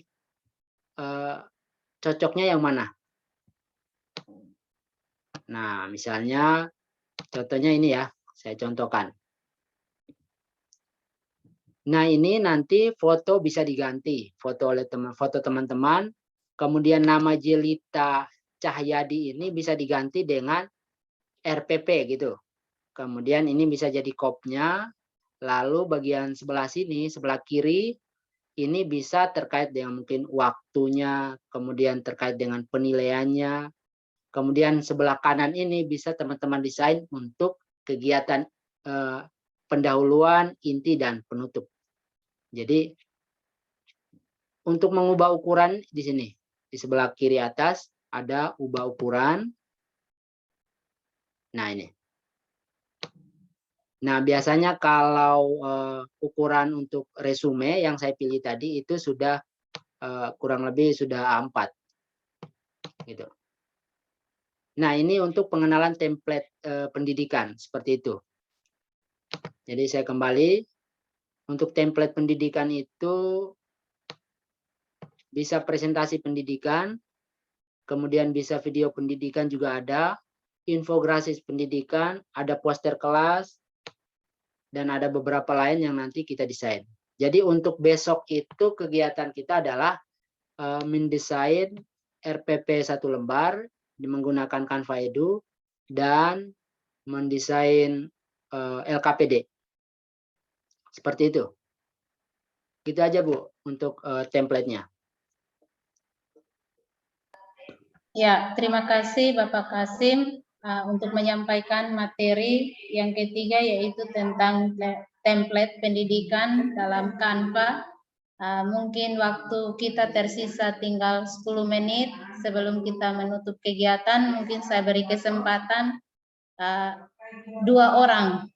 cocoknya yang mana. Nah, misalnya contohnya ini ya, saya contohkan. Nah, ini nanti foto bisa diganti, foto teman-teman. Kemudian nama Jelita Cahyadi ini bisa diganti dengan RPP gitu. Kemudian ini bisa jadi kopnya. Lalu bagian sebelah sini, sebelah kiri, ini bisa terkait dengan mungkin waktunya, kemudian terkait dengan penilaiannya. Kemudian sebelah kanan ini bisa teman-teman desain untuk kegiatan pendahuluan, inti, dan penutup. Jadi untuk mengubah ukuran di sini, di sebelah kiri atas ada ubah ukuran. Nah ini. Nah biasanya kalau ukuran untuk resume yang saya pilih tadi itu sudah kurang lebih sudah A4. Gitu. Nah ini untuk pengenalan template pendidikan seperti itu. Jadi saya kembali. Untuk template pendidikan itu bisa presentasi pendidikan, kemudian bisa video pendidikan juga ada, infografis pendidikan, ada poster kelas, dan ada beberapa lain yang nanti kita desain. Jadi untuk besok itu kegiatan kita adalah mendesain RPP 1 lembar menggunakan Canva Edu dan mendesain LKPD. Seperti itu. Gitu aja Bu untuk template-nya. Ya, terima kasih Bapak Kasim untuk menyampaikan materi yang ketiga yaitu tentang template pendidikan dalam Canva. Mungkin waktu kita tersisa tinggal 10 menit sebelum kita menutup kegiatan. Mungkin saya beri kesempatan 2 orang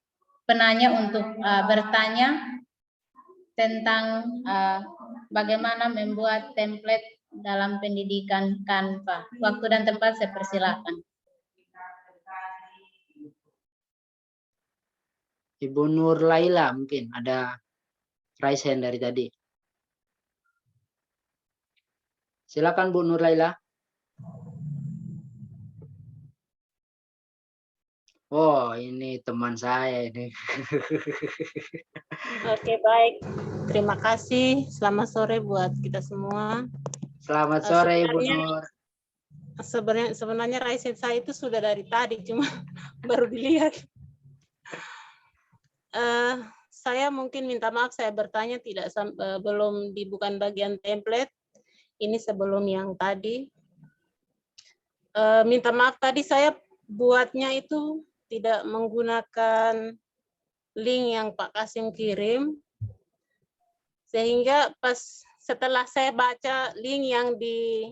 penanya untuk bertanya tentang bagaimana membuat template dalam pendidikan Canva. Waktu dan tempat saya persilakan. Ibu Nur Laila mungkin ada raise hand dari tadi. Silakan Bu Nur Laila. Oh, ini teman saya ini. Oke, baik. Terima kasih. Selamat sore buat kita semua. Selamat sore Ibu Nur. Sebenarnya raise hand saya itu sudah dari tadi, cuma baru dilihat. Saya mungkin minta maaf, saya bertanya belum bukan bagian template. Ini sebelum yang tadi. Minta maaf tadi saya buatnya itu tidak menggunakan link yang Pak Kasim kirim. Sehingga setelah saya baca link yang di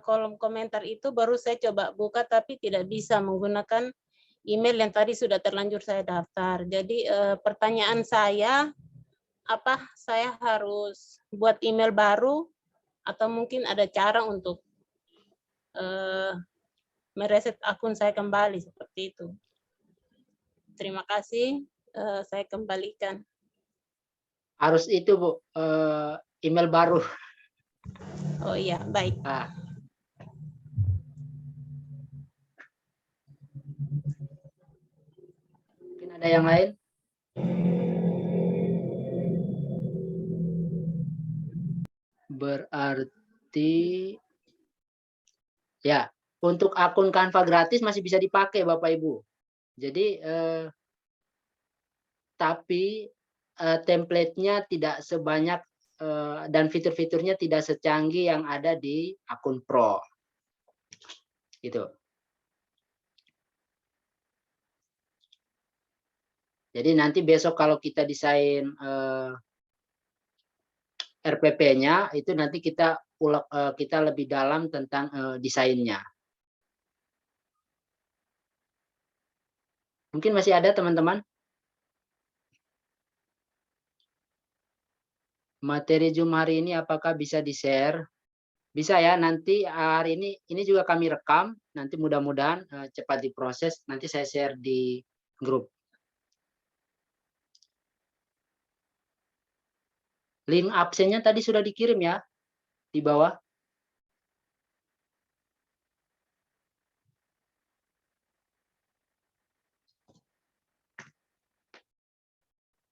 kolom komentar itu, baru saya coba buka, tapi tidak bisa menggunakan email yang tadi sudah terlanjur saya daftar. Jadi pertanyaan saya, apa saya harus buat email baru atau mungkin ada cara untuk mereset akun saya kembali seperti itu? Terima kasih, saya kembalikan. Harus itu Bu, email baru. Oh iya, baik. Mungkin ada yang lain? Berarti ya, untuk akun Canva gratis masih bisa dipakai Bapak Ibu. Jadi tapi template-nya tidak sebanyak dan fitur-fiturnya tidak secanggih yang ada di akun Pro. Gitu. Jadi nanti besok kalau kita desain RPP-nya itu nanti kita lebih dalam tentang desainnya. Mungkin masih ada teman-teman? Materi Zoom hari ini apakah bisa di-share? Bisa ya, nanti hari ini juga kami rekam, nanti mudah-mudahan cepat diproses, nanti saya share di grup. Link absennya tadi sudah dikirim ya, di bawah.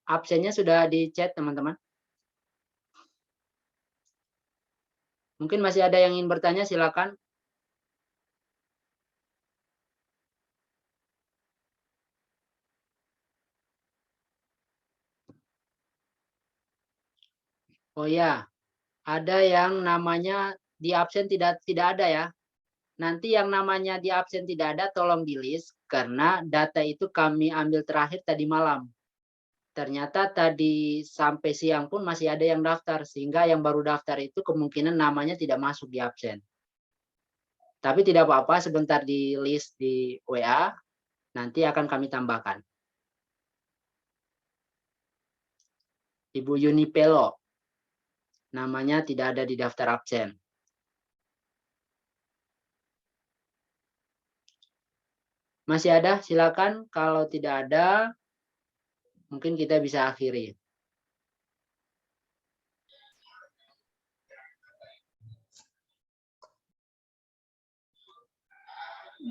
Absennya sudah di chat teman-teman. Mungkin masih ada yang ingin bertanya, silakan. Oh ya, ada yang namanya di absen tidak ada ya. Nanti yang namanya di absen tidak ada tolong di list karena data itu kami ambil terakhir tadi malam. Ternyata tadi sampai siang pun masih ada yang daftar sehingga yang baru daftar itu kemungkinan namanya tidak masuk di absen. Tapi tidak apa-apa, sebentar di list di WA nanti akan kami tambahkan. Ibu Yuni Pelo. Namanya tidak ada di daftar absen. Masih ada? Silakan. Kalau tidak ada, mungkin kita bisa akhiri.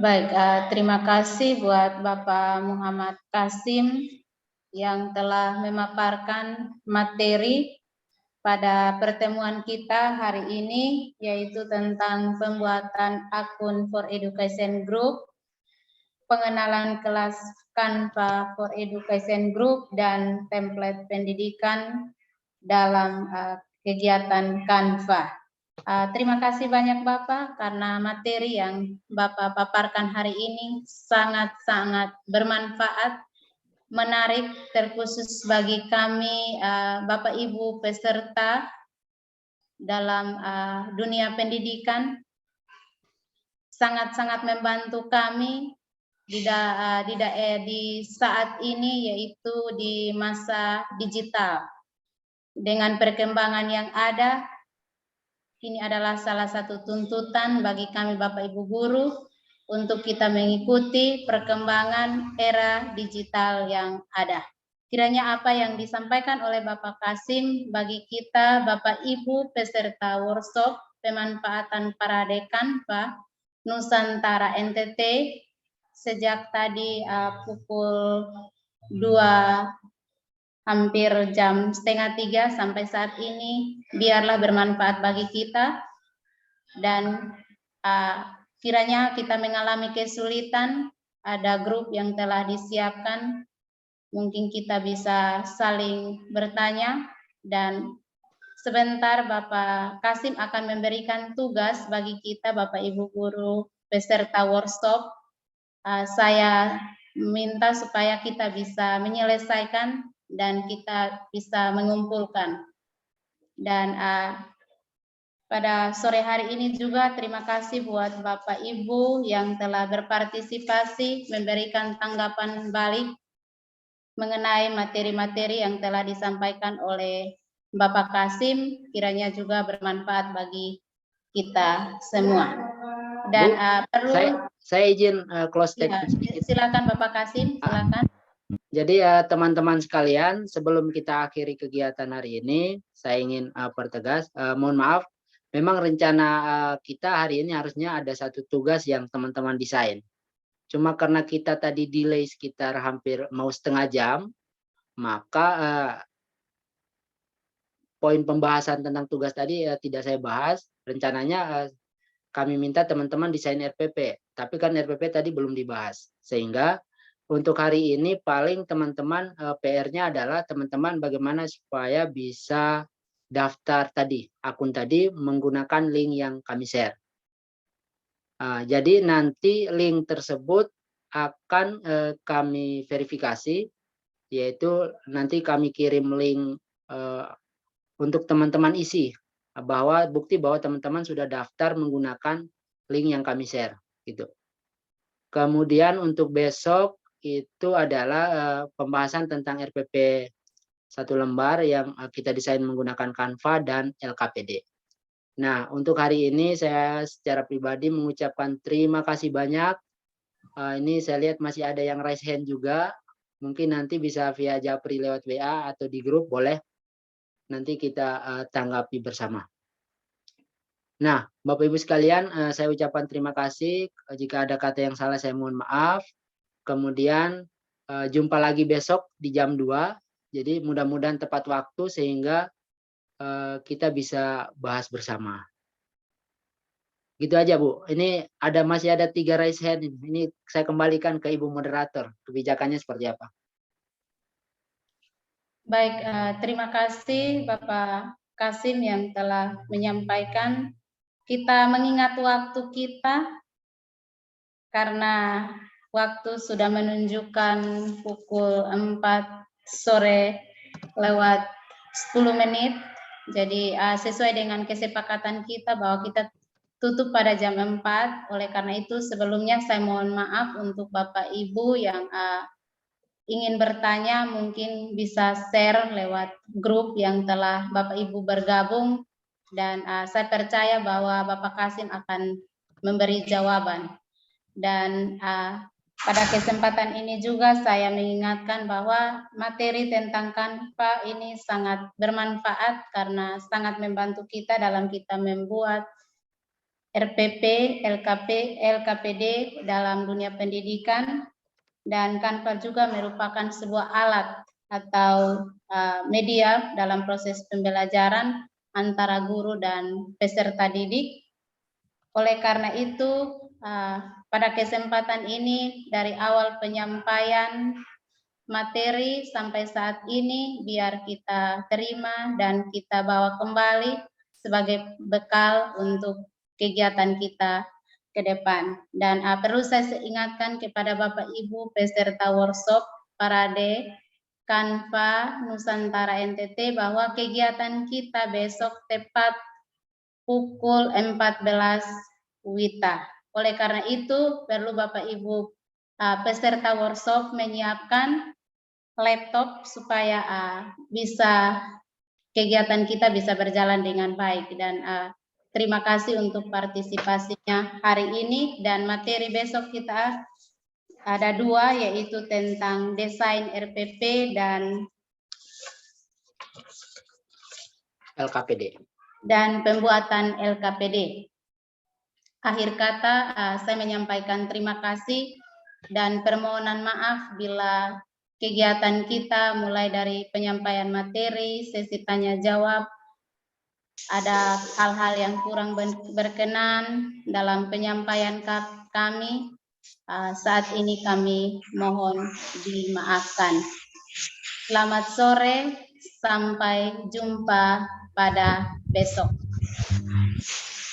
Baik, terima kasih buat Bapak Muhammad Kasim yang telah memaparkan materi pada pertemuan kita hari ini, yaitu tentang pembuatan akun For Education Group, pengenalan kelas Canva For Education Group, dan template pendidikan dalam kegiatan Canva. Terima kasih banyak Bapak karena materi yang Bapak paparkan hari ini sangat-sangat bermanfaat, menarik, terkhusus bagi kami Bapak Ibu peserta dalam dunia pendidikan. Sangat-sangat membantu kami di saat ini, yaitu di masa digital. Dengan perkembangan yang ada, ini adalah salah satu tuntutan bagi kami Bapak Ibu guru untuk kita mengikuti perkembangan era digital yang ada. Kiranya apa yang disampaikan oleh Bapak Kasim bagi kita Bapak Ibu peserta workshop pemanfaatan parade Canva Nusantara NTT sejak tadi pukul 2 hampir jam 2:30 sampai saat ini, biarlah bermanfaat bagi kita, dan kiranya kita mengalami kesulitan, ada grup yang telah disiapkan, mungkin kita bisa saling bertanya, dan sebentar Bapak Kasim akan memberikan tugas bagi kita Bapak Ibu guru peserta workshop. Saya minta supaya kita bisa menyelesaikan dan kita bisa mengumpulkan. Dan pada sore hari ini juga terima kasih buat Bapak Ibu yang telah berpartisipasi memberikan tanggapan balik mengenai materi-materi yang telah disampaikan oleh Bapak Kasim, kiranya juga bermanfaat bagi kita semua. Dan perlu saya izin close statement sedikit. Silakan Bapak Kasim, silakan. Jadi teman-teman sekalian, sebelum kita akhiri kegiatan hari ini, saya ingin pertegas, mohon maaf, memang rencana kita hari ini harusnya ada satu tugas yang teman-teman desain. Cuma karena kita tadi delay sekitar hampir mau setengah jam, maka poin pembahasan tentang tugas tadi tidak saya bahas. Rencananya kami minta teman-teman desain RPP, tapi kan RPP tadi belum dibahas, sehingga untuk hari ini paling teman-teman PR-nya adalah teman-teman bagaimana supaya bisa daftar tadi, akun tadi menggunakan link yang kami share. Jadi nanti link tersebut akan kami verifikasi, yaitu nanti kami kirim link untuk teman-teman isi, bahwa bukti bahwa teman-teman sudah daftar menggunakan link yang kami share. Gitu. Kemudian untuk besok, itu adalah pembahasan tentang RPP 1 lembar yang kita desain menggunakan Canva dan LKPD. Nah, untuk hari ini saya secara pribadi mengucapkan terima kasih banyak. Ini saya lihat masih ada yang raise hand juga. Mungkin nanti bisa via Japri lewat WA atau di grup, boleh. Nanti kita tanggapi bersama. Nah, Bapak Ibu sekalian, saya ucapkan terima kasih. Jika ada kata yang salah, saya mohon maaf. Kemudian jumpa lagi besok di jam 2. Jadi mudah-mudahan tepat waktu sehingga kita bisa bahas bersama. Gitu aja Bu. Ini masih ada 3 raise hand. Ini saya kembalikan ke Ibu moderator. Kebijakannya seperti apa? Baik, terima kasih Bapak Kasim yang telah menyampaikan. Kita mengingat waktu kita karena waktu sudah menunjukkan pukul 4 sore lewat 10 menit. Jadi sesuai dengan kesepakatan kita bahwa kita tutup pada jam 4. Oleh karena itu sebelumnya saya mohon maaf untuk Bapak Ibu yang ingin bertanya, mungkin bisa share lewat grup yang telah Bapak Ibu bergabung. Dan saya percaya bahwa Bapak Kasim akan memberi jawaban. Dan pada kesempatan ini juga saya mengingatkan bahwa materi tentang Canva ini sangat bermanfaat karena sangat membantu kita dalam kita membuat RPP, LKPD dalam dunia pendidikan. Dan Canva juga merupakan sebuah alat atau media dalam proses pembelajaran antara guru dan peserta didik. Oleh karena itu, pada kesempatan ini dari awal penyampaian materi sampai saat ini biar kita terima dan kita bawa kembali sebagai bekal untuk kegiatan kita ke depan. Dan perlu saya ingatkan kepada Bapak Ibu peserta workshop Parade Kanva Nusantara NTT bahwa kegiatan kita besok tepat pukul 14 WITA. Oleh karena itu perlu Bapak Ibu peserta workshop menyiapkan laptop supaya bisa kegiatan kita bisa berjalan dengan baik. Dan terima kasih untuk partisipasinya hari ini, dan materi besok kita ada 2, yaitu tentang desain RPP dan LKPD. Dan pembuatan LKPD. Akhir kata, saya menyampaikan terima kasih dan permohonan maaf bila kegiatan kita mulai dari penyampaian materi, sesi tanya jawab, ada hal-hal yang kurang berkenan dalam penyampaian kami. Saat ini kami mohon dimaafkan. Selamat sore, sampai jumpa pada besok.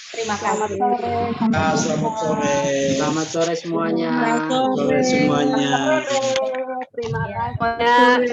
Terima kasih. Selamat sore. Selamat sore semuanya. Selamat sore semuanya. Terima kasih.